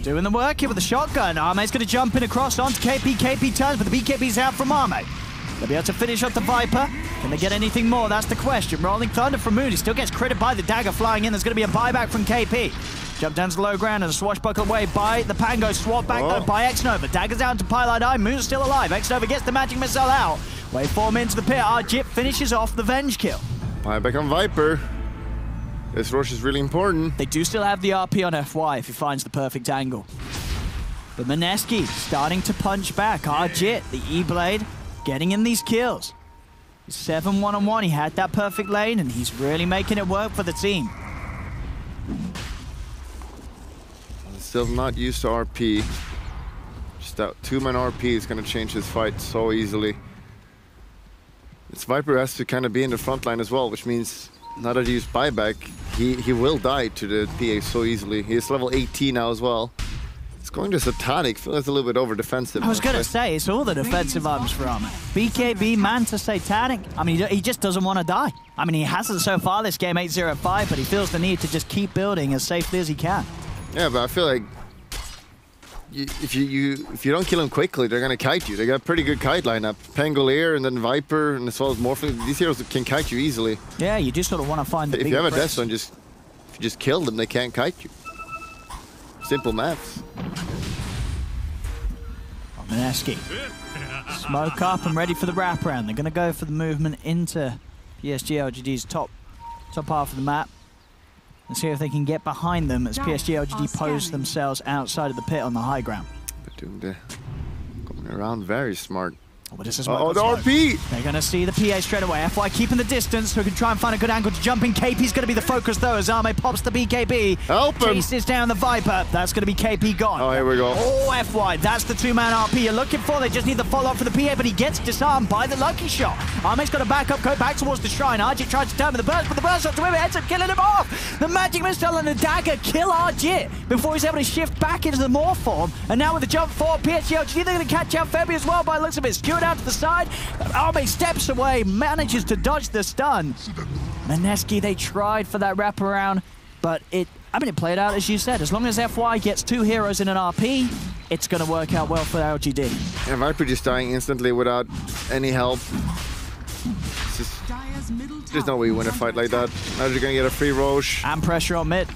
S4: Doing the work here with the shotgun. Arme's going to jump in across onto KP. KP turns, but the BKB's out from Arme. They'll be able to finish up the Viper. Can they get anything more? That's the question. Rolling Thunder from Moon. He still gets critted by the dagger flying in. There's going to be a buyback from KP. Jump down to the low ground and a swashbuckle away by the Pango. Swap back though by X-Nova. Dagger's down to Pilot Eye. Moon's still alive. X-Nova gets the magic missile out. Waveform into the pit. Jip finishes off the Venge kill.
S5: Buyback on Viper. This rush is really important.
S4: They do still have the RP on FY if he finds the perfect angle. But Mineski starting to punch back. Jit, the E-Blade, getting in these kills. 7 1-on-1. He had that perfect lane, and he's really making it work for the team.
S5: Still not used to RP. Just that 2-man RP is going to change his fight so easily. This Viper has to kind of be in the front line as well, which means now that he used buyback, he will die to the PA so easily. He is level 18 now as well. It's going to Satanic. Feels a little bit over defensive.
S4: I was going to say, it's all the defensive items for Arme. BKB, Manta, Satanic. I mean, he just doesn't want to die. I mean, he hasn't so far this game, 8-0-5, but he feels the need to just keep building as safely as he can.
S5: Yeah, but I feel like if you don't kill him quickly, they're going to kite you. They got a pretty good kite lineup. Pangolier and then Viper and as well as Morphling. These heroes can kite you easily.
S4: Yeah, you just sort of want to find the
S5: If you have a Death Zone, if you just kill them, they can't kite you. Simple maths.
S4: Mineski. Smoke up and ready for the wraparound. They're going to go for the movement into PSG.LGD's top half of the map. And see if they can get behind them as PSG.LGD pose themselves outside of the pit on the high ground.
S5: They're doing the going around very smart.
S4: Oh, this is
S5: the RP!
S4: They're going to see the PA straight away. FY keeping the distance so he can try and find a good angle to jump in. KP's going to be the focus though as Arme pops the BKB.
S5: Help him!
S4: Chases down the Viper. That's going to be KP gone.
S5: Oh, here we go.
S4: Oh, FY. That's the 2-man RP you're looking for. They just need the follow-up for the PA, but he gets disarmed by the lucky shot. Arme's got to back up, go back towards the shrine. RJ tries to turn with the burst, but the burst shot to him ends up killing him off. The magic missile and the dagger kill RJ before he's able to shift back into the morph form. And now with the jump forward, PSG.LGD, they're going to catch out Febby as well by the looks of it. Skewered out to the side. Arme steps away, manages to dodge the stun. Mineski, they tried for that wraparound, but it played out as you said. As long as FY gets 2 heroes in an RP, it's going to work out well for LGD.
S5: Yeah, Viper just dying instantly without any help. There's no way you win a fight like that. Now you're going to get a free Roche.
S4: And pressure on mid.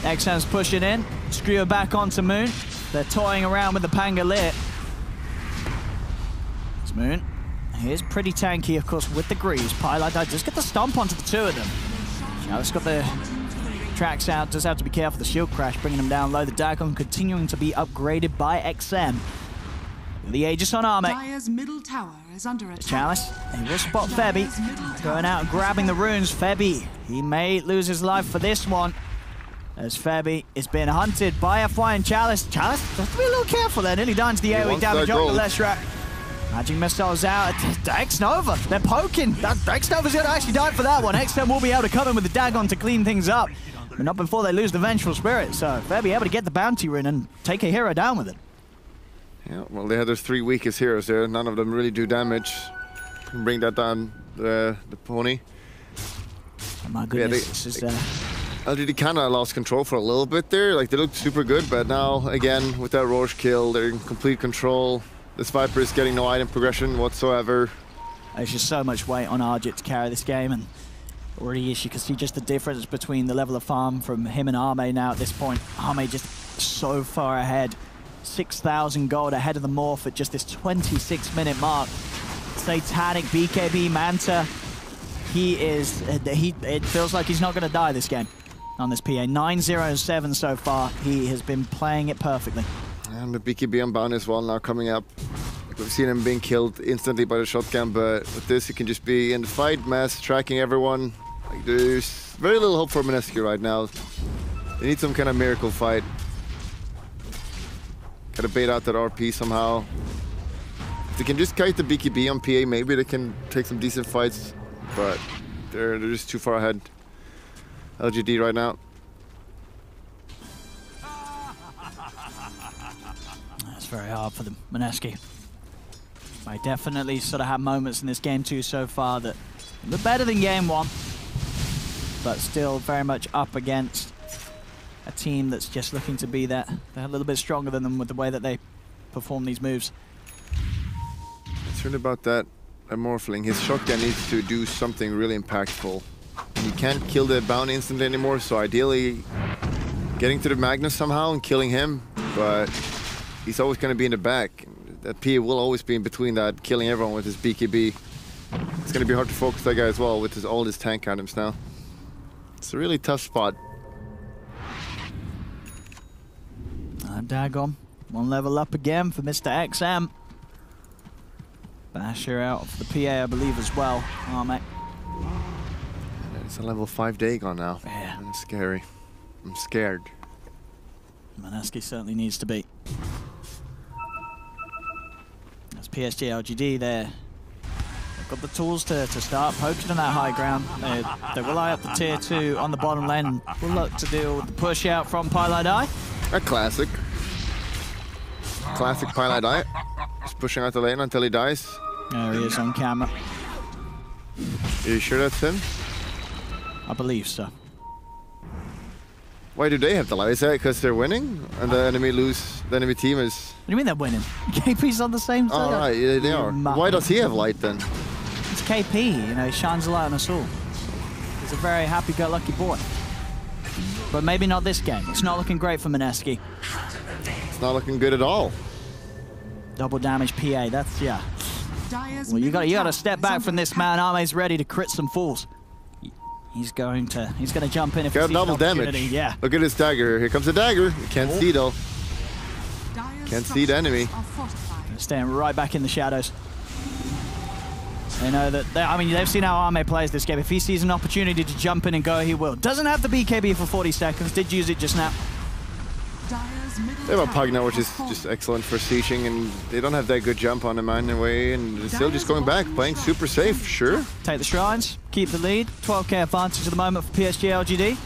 S4: XM's pushing in. Screw back onto Moon. They're toying around with the Pangolier. It's Moon. He's pretty tanky, of course, with the Greaves. Pilot just get the stomp onto the 2 of them. It's got the tracks out. Does have to be careful. The shield crash bringing them down low. The Dagon continuing to be upgraded by XM. The Aegis on Arme.
S6: Dire's middle tower is under attack.
S4: Chalice, he will spot Febby. Going out and grabbing the runes. Febby, he may lose his life for this one. As Febby is being hunted by FY and Chalice. Chalice, have to be a little careful there. Nearly down to the AoE damage on the Leshrac. Magic missiles out. Dex Nova, they're poking. Dex Nova's going to actually die for that one. XM will be able to come in with the Dagon to clean things up. But not before they lose the Vengeful Spirit. So Febby able to get the bounty rune and take a hero down with it.
S5: Yeah, well, they had their 3 weakest heroes there. None of them really do damage. Can bring that down the pony.
S4: Oh my goodness, this is...
S5: LGD kind of lost control for a little bit there. Like, they looked super good, but now, again, with that Roche kill, they're in complete control. This Viper is getting no item progression whatsoever.
S4: There's just so much weight on Argit to carry this game, and already you can see just the difference between the level of farm from him and Arme now at this point. Arme just so far ahead. 6,000 gold ahead of the Morph at just this 26-minute mark. Satanic, BKB, Manta. It feels like he's not going to die this game on this PA. 9-0-7 so far. He has been playing it perfectly.
S5: And the BKB Unbound as well now coming up. We've seen him being killed instantly by the shotgun, but with this he can just be in the fight, mass tracking everyone. Like, there's very little hope for Mineski right now. They need some kind of miracle fight. Gotta bait out that RP somehow. If they can just kite the BKB on PA, maybe they can take some decent fights, but they're just too far ahead. LGD right now.
S4: That's very hard for them, Mineski. I definitely sort of had moments in this game too so far that look better than game 1, but still very much up against a team that's just looking to be that. They're a little bit stronger than them with the way that they perform these moves.
S5: Concerned about that Morphling. His shotgun needs to do something really impactful. He can't kill the bounty instantly anymore, so ideally getting to the Magnus somehow and killing him, but he's always going to be in the back. That PA will always be in between that, killing everyone with his BKB. It's going to be hard to focus that guy as well with all his tank items now. It's a really tough spot.
S4: Dagon, 1 level up again for Mr. XM. Basher out of the PA, I believe, as well. Arme.
S5: It's a level 5 Dagon now.
S4: Yeah.
S5: That's scary. I'm scared.
S4: Mineski certainly needs to be. That's PSG.LGD there. They've got the tools to start poking on that high ground. They will eye up the tier 2 on the bottom lane. We'll look to deal with the push out from Pilot.
S5: A classic. Classic Pilot. Just pushing out the lane until he dies.
S4: There he is on camera.
S5: Are you sure that's him?
S4: I believe so.
S5: Why do they have to lie? Is that because they're winning and the enemy team is...
S4: What do you mean they're winning? KP's on the same side.
S5: Oh, right, yeah, they are. Why does he have light then?
S4: It's KP, you know, he shines a light on us all. He's a very happy-go-lucky boy. But maybe not this game. It's not looking great for Mineski.
S5: It's not looking good at all.
S4: Double damage PA, that's, yeah. Well, you got to step back from this man. Arme's ready to crit some fools. He's going to jump in if he sees
S5: double damage.
S4: Yeah.
S5: Look at his dagger. Here comes the dagger. You can't see though. Can't see the enemy.
S4: Staying right back in the shadows. They know that. I mean, they've seen how Arme plays this game. If he sees an opportunity to jump in and go, he will. Doesn't have the BKB for 40 seconds. Did use it just now.
S5: They have a Pugna, which is just excellent for sieging, and they don't have that good jump on him anyway, and they're still just going back, playing super safe, sure.
S4: Take the shrines, keep the lead. 12k advantage at the moment for PSG.LGD.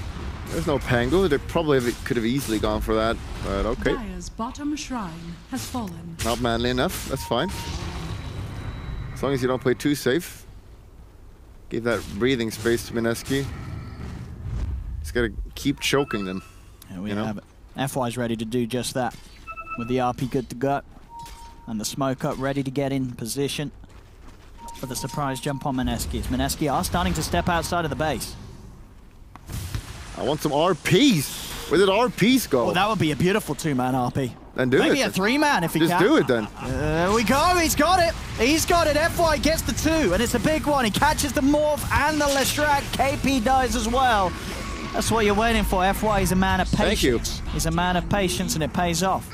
S5: There's no Pango. They probably could have easily gone for that, but okay.
S6: Dire's bottom shrine has fallen.
S5: Not manly enough, that's fine. As long as you don't play too safe. Give that breathing space to Mineski. He's got to keep choking them.
S4: Here we have it. FY's ready to do just that. With the RP good to go. And the smoke up ready to get in position for the surprise jump on Mineski. Mineski are starting to step outside of the base.
S5: I want some RPs. Where did RPs go?
S4: Well, that would be a beautiful 2-man RP.
S5: Then do
S4: Maybe
S5: it.
S4: a 3-man if he can.
S5: Just do it then.
S4: There we go. He's got it. He's got it. FY gets the 2, and it's a big one. He catches the Morph and the Lestrak. KP dies as well. That's what you're waiting for. FY is a man of patience.
S5: Thank you.
S4: He's a man of patience, and it pays off.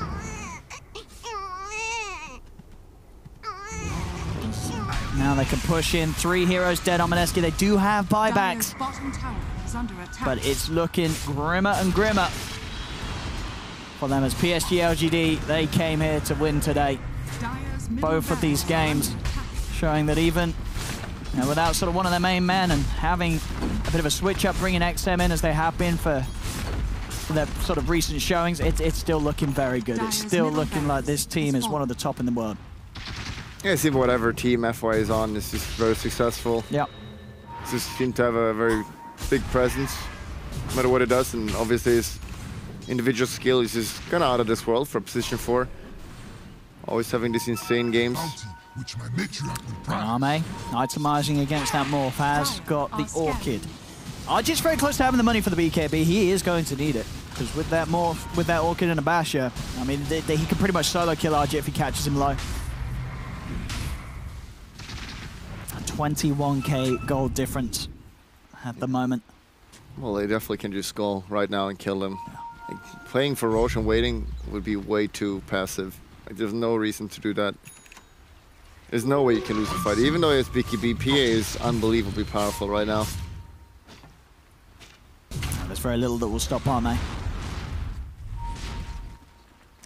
S4: Now they can push in. 3 heroes dead on Mineski. They do have buybacks. But it's looking grimmer and grimmer for them as PSG.LGD, they came here to win today. Both of these games showing that even without sort of one of their main men and having a bit of a switch up, bringing XM in as they have been for their sort of recent showings, it's still looking very good. It's still looking like this team is one of the top in the world.
S5: Yeah, see, whatever team FY is on is just very successful.
S4: Yeah.
S5: Just seem to have a very big presence, no matter what it does, and obviously his individual skill is just kind of out of this world for position 4. Always having these insane games.
S4: Arme, itemizing against that Morph, has got the Orchid. RG's very close to having the money for the BKB. He is going to need it, because with that Morph, with that Orchid and a Basher, I mean, he can pretty much solo kill RG if he catches him low. 21k gold difference at the moment.
S5: Well, they definitely can just go right now and kill them. Like, playing for Roche and waiting would be way too passive. Like, there's no reason to do that. There's no way you can lose the fight, even though his BKB PA is unbelievably powerful right now.
S4: There's very little that will stop Arme.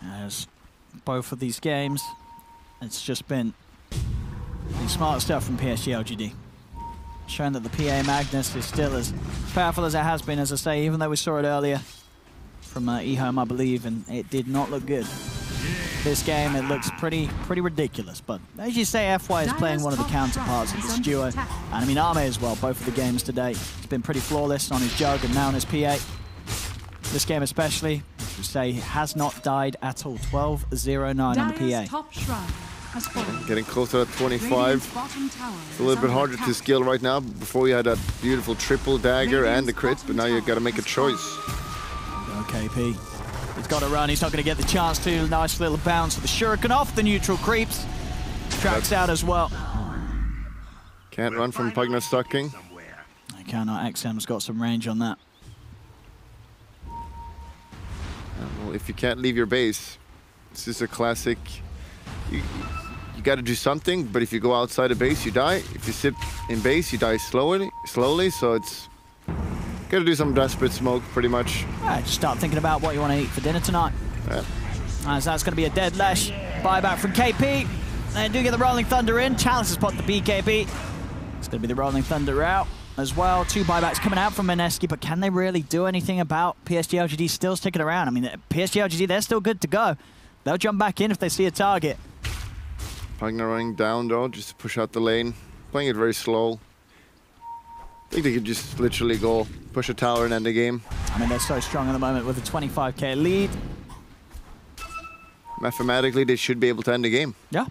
S4: As both of these games, it's just been smart stuff from PSG.LGD. Showing that the PA Magnus is still as powerful as it has been, as I say, even though we saw it earlier from EHOME, I believe, and it did not look good. This game, it looks pretty ridiculous, but as you say, FY is playing one of the counterparts of this duo, and I mean Arme as well, both of the games today. He's been pretty flawless on his Jug and now on his PA. This game especially, as you say, has not died at all. 12-0-9 on the PA.
S5: Getting closer to 25. It's a little bit harder to skill right now. Before you had that beautiful triple dagger and the crit, but now you've got to make a choice.
S4: KP. He's got to run. He's not going to get the chance to. Nice little bounce with the shuriken off the neutral creeps. Tracks out as well.
S5: Can't run from Pugna Stocking.
S4: I cannot. XM's got some range on that.
S5: Well, if you can't leave your base, this is a classic. You got to do something, but if you go outside the base, you die. If you sit in base, you die slowly. So it's got to do some desperate smoke, pretty much.
S4: Right, just start thinking about what you want to eat for dinner tonight.
S5: Yeah.
S4: As that's going to be a dead Lesh. Buyback from KP. They do get the Rolling Thunder in. Challenge to spot the BKB. It's going to be the Rolling Thunder out as well. 2 buybacks coming out from Mineski, but can they really do anything about PSG.LGD still sticking around? I mean, PSG.LGD, they're still good to go. They'll jump back in if they see a target.
S5: Pugna running down though, just to push out the lane. Playing it very slow. I think they could just literally go push a tower and end the game.
S4: I mean, they're so strong at the moment with a 25k lead.
S5: Mathematically, they should be able to end the game.
S4: Yeah.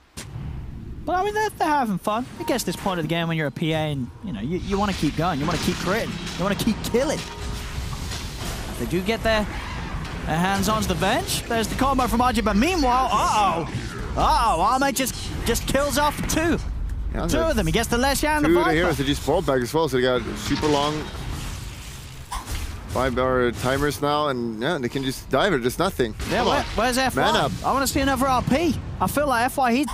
S4: But I mean, they're having fun. I guess this point of the game when you're a PA and, you know, you want to keep going. You want to keep critting. You want to keep killing. If they do get their hands onto the bench, there's the combo from RG. But meanwhile, Arme just kills off 2.
S5: Yeah,
S4: 2 of them. He gets the Lesh and the
S5: Viper. 2
S4: Viper.
S5: of the heroes, they just fall back as well, so they got super long 5-bar timers now, and yeah, they can just dive it. There's nothing.
S4: Yeah, where's FY?
S5: Man up.
S4: I want to see another RP. I feel like FY,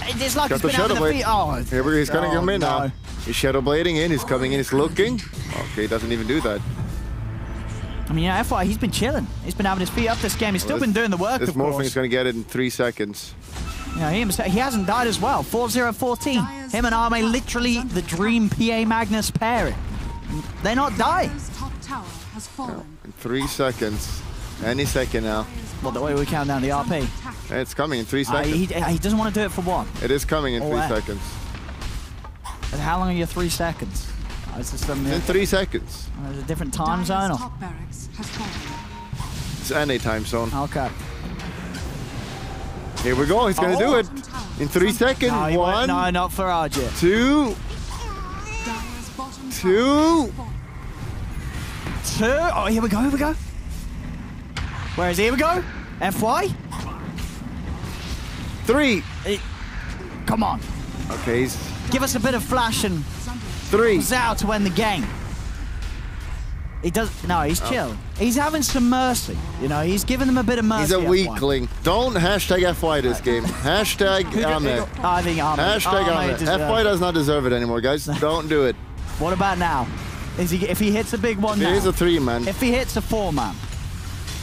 S4: it's like he's been having the feet. Oh,
S5: here he's gonna come in now. He's shadow blading in. He's coming in. He's looking. Okay, he doesn't even do that.
S4: I mean, yeah, FY, he's been chilling. He's been having his feet up this game. He's still been doing the work,
S5: this
S4: of course.
S5: morphing is going to get it in 3 seconds.
S4: Yeah, he hasn't died as well. 4-0-14. Him and Arme, literally the dream PA Magnus pairing. They're not dying.
S5: In 3 seconds. Any second now.
S4: Well, the way we count down the RP.
S5: It's coming in 3 seconds.
S4: He doesn't want to do it for 1.
S5: It is coming in 3 seconds.
S4: And how long are your 3 seconds? Is this some,
S5: in 3 seconds.
S4: There's a different time zone? Or?
S6: Top barracks has fallen.
S5: It's any time zone.
S4: Okay.
S5: Here we go. He's going to do it in 3 seconds.
S4: No,
S5: 1.
S4: No, not for RJ.
S5: 2. 2.
S4: 2. Oh, here we go. Here we go. Where is he? Here we go. FY.
S5: 3.
S4: Come on.
S5: Okay.
S4: Give us a bit of flash and
S5: 3.
S4: Zhao to end the game. He does. No, he's chill. He's having some mercy. You know, he's giving them a bit of mercy.
S5: He's a
S4: F1.
S5: weakling. Don't hashtag FY this game. Hashtag Ame.
S4: I think Ame.
S5: Hashtag Ame. FY does not deserve it anymore, guys. Don't do it.
S4: What about now? Is he? If he hits a big one now?
S5: It is a 3-man.
S4: If he hits a 4-man.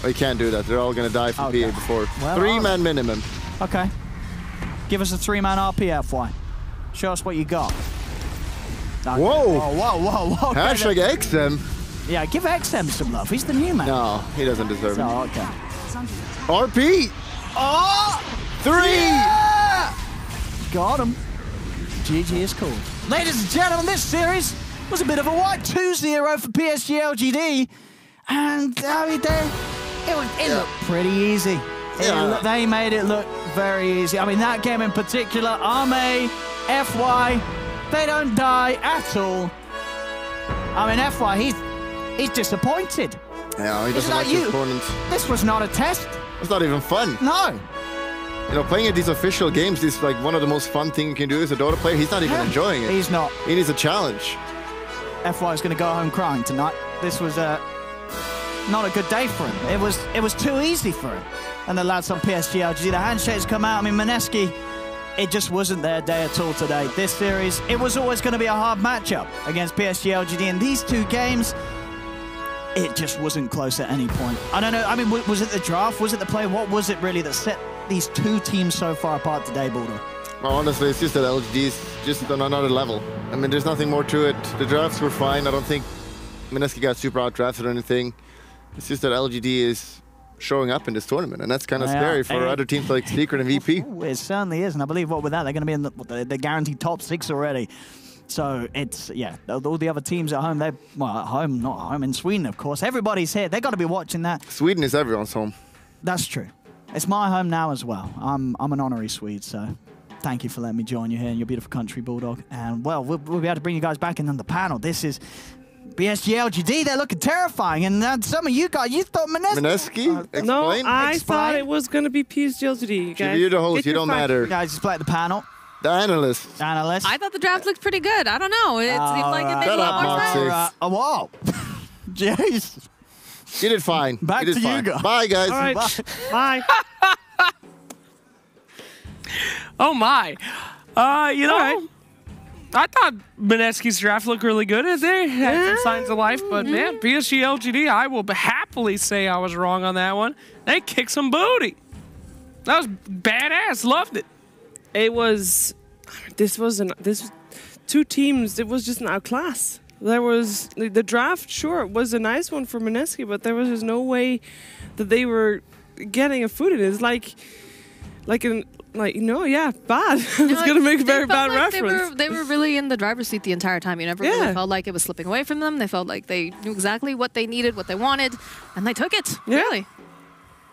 S5: Oh, you can't do that. They're all going to die from PA before. Well, 3-man minimum.
S4: Okay. Give us a 3-man RP, FY. Show us what you got. Okay.
S5: Whoa.
S4: Whoa.
S5: Hashtag XM.
S4: Yeah, give XM some love. He's the new man.
S5: No, he doesn't deserve it.
S4: Oh, okay.
S5: RP.
S4: Oh!
S5: 3.
S4: Yeah! Got him. GG is cool. Ladies and gentlemen, this series was a bit of a white 2-0 for PSG.LGD. And I mean, it looked pretty easy. They made it look very easy. I mean, that game in particular, Ame, FY, they don't die at all. I mean, FY, he's disappointed.
S5: Yeah, he doesn't like his opponents.
S4: This was not a test.
S5: It's not even fun.
S4: No.
S5: You know, playing at these official games is like one of the most fun things you can do as a Dota player. He's not even enjoying it.
S4: He's not.
S5: He needs a challenge.
S4: FY is going to go home crying tonight. This was not a good day for him. It was too easy for him. And the lads on PSG.LGD, the handshakes come out. I mean, Mineski, it just wasn't their day at all today. This series, it was always going to be a hard matchup against PSG.LGD. And these 2 games, it just wasn't close at any point. I don't know. I mean, was it the draft? Was it the play? What was it really that set these 2 teams so far apart today, Bulldog?
S5: Well, honestly, it's just that LGD is just on another level. I mean, there's nothing more to it. The drafts were fine. I don't think Mineski got super out-drafted or anything. It's just that LGD is showing up in this tournament, and that's kind of scary for other teams like Secret and VP.
S4: It certainly is, and I believe with that, they're going to be in the guaranteed top 6 already. So it's, yeah, all the other teams at home, they're, well, at home, not at home, in Sweden, of course. Everybody's here. They've got to be watching that.
S5: Sweden is everyone's home.
S4: That's true. It's my home now as well. I'm an honorary Swede, so thank you for letting me join you here in your beautiful country, Bulldog. And, well, we'll be able to bring you guys back in on the panel. This is PSG.LGD, they're looking terrifying. And some of you guys, you thought
S5: Mineski? Explain.
S1: No, I thought it was going to be PSG.LGD, guys.
S5: You're the host, you don't matter.
S4: You guys just play the panel.
S5: The analyst.
S3: I thought the draft looked pretty good. I don't know. It seemed like it made a lot more sense.
S4: Whoa. Jeez.
S5: You did fine.
S4: Back to you guys.
S5: Bye, guys.
S1: All right. Bye.
S2: Oh, my. You know, I thought Mineski's draft looked really good. They had some signs of life, but man, PSG.LGD, I will happily say I was wrong on that one. They kicked some booty. That was badass. Loved it.
S1: It was. This was 2 teams. It was just an outclass. There was the draft. Sure, it was a nice one for Mineski, but there was just no way that they were getting a foot in it. It's bad. I was gonna make a very bad reference.
S3: They were really in the driver's seat the entire time. You never really felt like it was slipping away from them. They felt like they knew exactly what they needed, what they wanted, and they took it.
S1: Yeah.
S3: Really.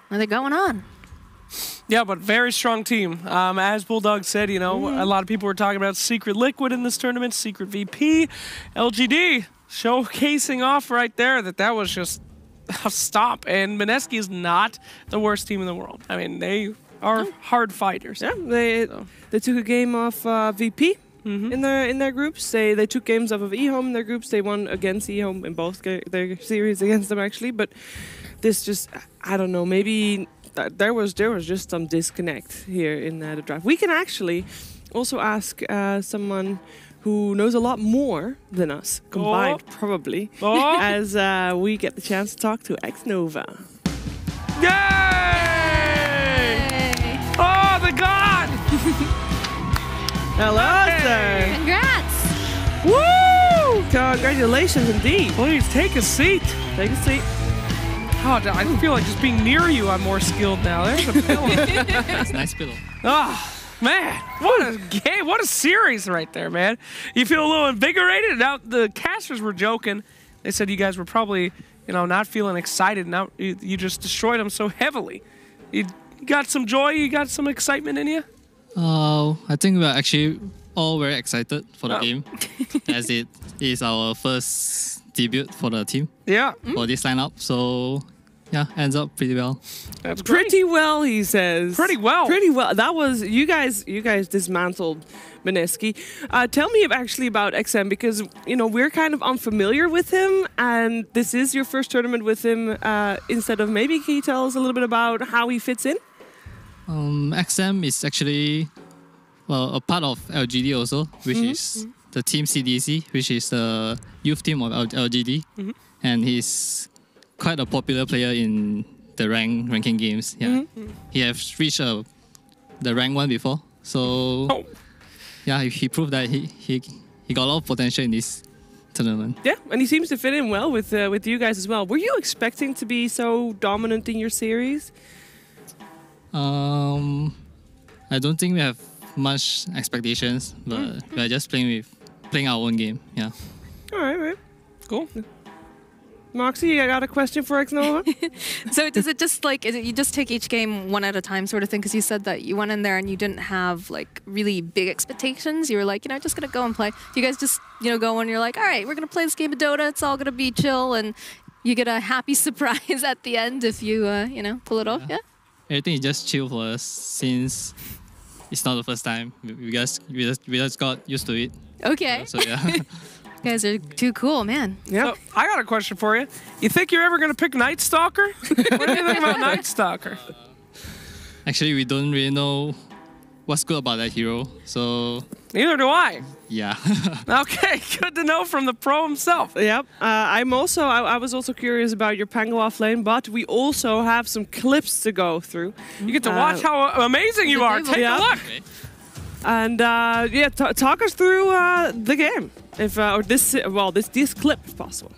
S3: And they're going on.
S2: Yeah, but very strong team. As Bulldog said, you know, a lot of people were talking about Secret Liquid in this tournament, Secret VP, LGD showcasing off right there that was just a stop. And Mineski is not the worst team in the world. I mean, they are hard fighters.
S1: Yeah, they took a game off VP in their groups. They took games off of eHome in their groups. They won against eHome in both their series against them actually. But this just, I don't know, maybe there was just some disconnect here in the draft. We can actually also ask someone who knows a lot more than us combined, probably, as we get the chance to talk to Xnova.
S2: Yay! Oh, the god!
S1: Hello, sir.
S3: Congrats!
S1: Woo! Congratulations, indeed.
S2: Please take a seat.
S1: Take a seat.
S2: Oh, I feel like just being near you, I'm more skilled now. There's a pillow.
S7: That's a nice pillow.
S2: Ah, Man, what a game. What a series right there, man. You feel a little invigorated? Now, the casters were joking. They said you guys were probably, you know, not feeling excited. Now you just destroyed them so heavily. You got some joy? You got some excitement in you?
S7: I think we're actually all very excited for the game, as it is our first debut for the team.
S2: Yeah.
S7: For this lineup. So, yeah, ends up pretty well.
S2: That's great.
S1: Pretty well, he says.
S2: Pretty well.
S1: Pretty well. That was you guys dismantled Mineski. Tell me actually about XM, because you know we're kind of unfamiliar with him, and this is your first tournament with him. Instead of maybe can you tell us a little bit about how he fits in?
S7: XM is actually a part of LGD also, which is the team CDC, which is the youth team of LGD, and he's quite a popular player in the ranking games. Yeah, he has reached the rank 1 before, so yeah, he proved that he got a lot of potential in this tournament.
S1: Yeah, and he seems to fit in well with you guys as well. Were you expecting to be so dominant in your series?
S7: I don't think we have much expectations, but we are just playing our own game. Yeah.
S1: All right.
S2: Cool.
S1: Moxie, I got a question for Xnova.
S3: So does it just like, you just take each game one at a time sort of thing? Because you said that you went in there and you didn't have like really big expectations. You were like, you know, just going to go and play. Do you guys just, you know, go and you're like, all right, we're going to play this game of Dota. It's all going to be chill. And you get a happy surprise at the end if you, you know, pull it off. Yeah.
S7: Everything is just chill for us since it's not the first time. We just got used to it.
S3: Okay.
S7: So yeah.
S3: You guys are too cool, man.
S2: Yeah. So, I got a question for you. You think you're ever going to pick Night Stalker? What do you think about Night Stalker?
S7: Actually, we don't really know what's good about that hero, so...
S2: Neither do I.
S7: Yeah.
S2: Okay, good to know from the pro himself.
S1: Yep. I was also curious about your Pango offlane, but we also have some clips to go through.
S2: You get to watch how amazing you are. Take a look.
S7: Okay.
S1: And yeah, talk us through the game, or this clip if possible.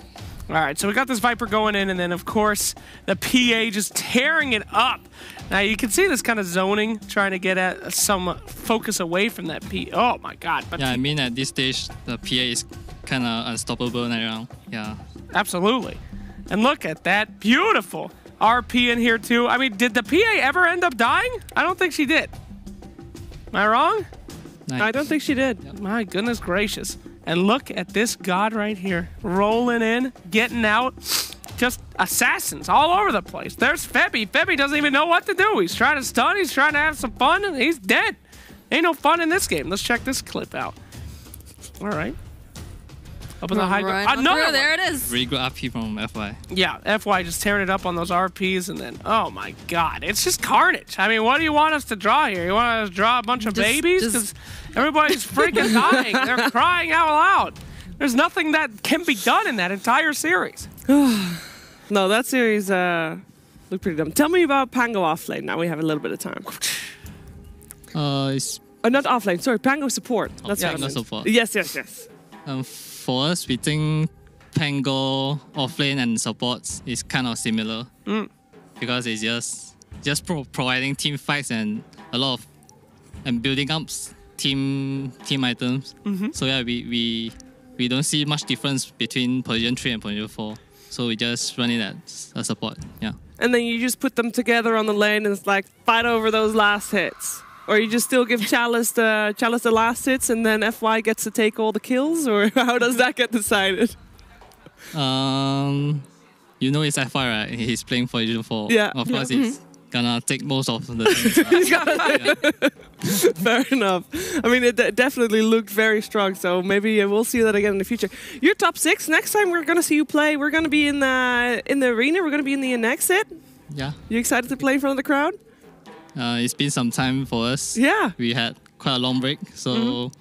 S2: All right, so we got this Viper going in, and then of course the PA just tearing it up. Now you can see this kind of zoning, trying to get at some focus away from that P. Oh my God! But
S7: yeah, I mean at this stage the PA is kind of unstoppable now. Yeah.
S2: Absolutely, and look at that beautiful RP in here too. I mean, did the PA ever end up dying? I don't think she did. Am I wrong?
S7: Nice.
S1: I don't think she did.
S2: Yep. My goodness gracious. And look at this god right here. Rolling in, getting out. Just assassins all over the place. There's Febby. Febby doesn't even know what to do. He's trying to stun. He's trying to have some fun. And he's dead. Ain't no fun in this game. Let's check this clip out. All right. Up in the high ground. Another one.
S3: There it is.
S7: Really good RP from FY.
S2: Yeah, FY just tearing it up on those RPs, and then, oh my God, it's just carnage. I mean, what do you want us to draw here? You want us to draw a bunch of babies? Because everybody's freaking dying. They're crying out loud. There's nothing that can be done in that entire series.
S1: No, that series looked pretty dumb. Tell me about Pango offlane. Now we have a little bit of time.
S7: It's
S1: not offlane. Sorry, Pango support. That's what I meant.
S7: support.
S1: Yes.
S7: For us, we think Pango, offlane, and supports is kind of similar because it's just providing team fights and a lot of building up team items. So yeah, we don't see much difference between position 3 and position 4. So we just run it as a support. Yeah.
S1: And then you just put them together on the lane and it's like fight over those last hits. Or you just still give Chalice the last hits and then FY gets to take all the kills? Or how does that get decided?
S7: You know it's FY, right? He's playing for Position 4.
S1: Yeah.
S7: Of course, he's gonna take most of the things.
S1: Fair enough. I mean, it definitely looked very strong, so maybe we'll see that again in the future. You're top 6. Next time we're going to see you play, we're going to be in the arena. We're going to be in the next set.
S7: Yeah.
S1: You excited to play in front of the crowd?
S7: It's been some time for us.
S1: Yeah.
S7: We had quite a long break, so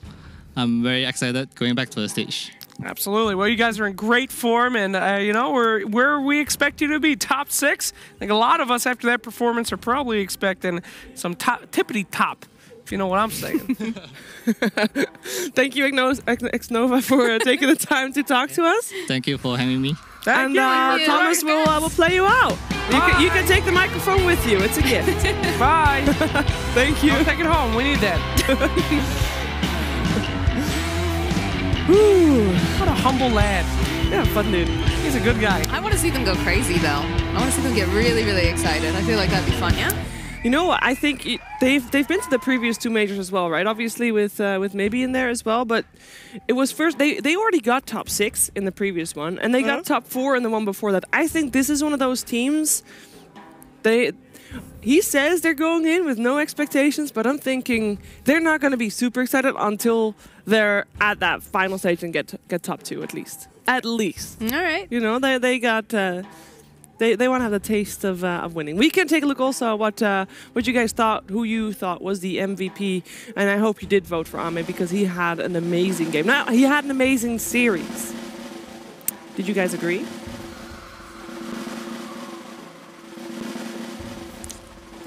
S7: I'm very excited going back to the stage.
S2: Absolutely. Well, you guys are in great form, and you know, we're where we expect you to be, top 6. I think a lot of us after that performance are probably expecting some tippity top, if you know what I'm saying.
S1: Thank you, Xnova, for taking the time to talk to us.
S7: Thank you for having me.
S1: And Thomas will play you out. You can take the microphone with you. It's a gift.
S2: Bye.
S1: Thank you.
S2: I'll take it home. We need that. What a humble lad.
S1: Yeah, fun dude.
S2: He's a good guy.
S3: I want to see them go crazy, though. I want to see them get really, really excited. I feel like that'd be fun, yeah?
S1: You know what? I think they've been to the previous 2 majors as well, right? Obviously with maybe in there as well, but it was first they already got top 6 in the previous one, and they got top 4 in the one before that. I think this is one of those teams. He says they're going in with no expectations, but I'm thinking they're not going to be super excited until they're at that final stage and get top 2 at least. At least.
S3: All right.
S1: You know, they got. They want to have the taste of winning. We can take a look also at what you guys thought, who you thought was the MVP, and I hope you did vote for Ame because he had an amazing game. Now, he had an amazing series. Did you guys agree?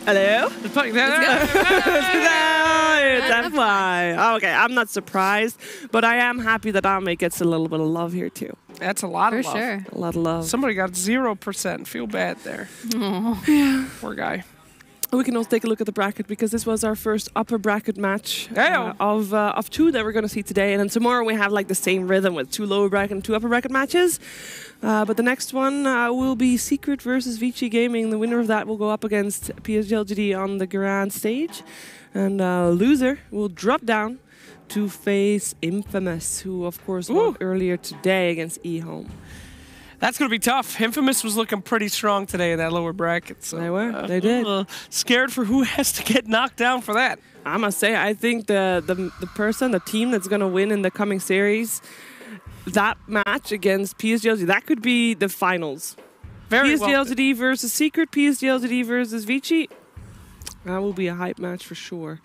S1: Hello? That's why. Okay, I'm not surprised, but I am happy that Ame gets a little bit of love here too.
S2: That's a lot of love.
S3: For sure.
S1: A lot of love.
S2: Somebody got 0%. Feel bad there.
S1: Yeah.
S2: Poor guy.
S1: We can also take a look at the bracket because this was our first upper bracket match of 2 that we're going to see today. And then tomorrow we have like the same rhythm with 2 lower bracket and 2 upper bracket matches. But the next one will be Secret versus Vici Gaming. The winner of that will go up against PSG.LGD on the grand stage. And loser will drop down to face Infamous, who of course won earlier today against eHome.
S2: That's going to be tough. Infamous was looking pretty strong today in that lower bracket. So,
S1: they were. They did.
S2: Scared for who has to get knocked down for that.
S1: I must say, I think the team that's going to win in the coming series, that match against PSG.LGD, that could be the finals. PSG.LGD versus Secret, PSG.LGD versus Vici. That will be a hype match for sure.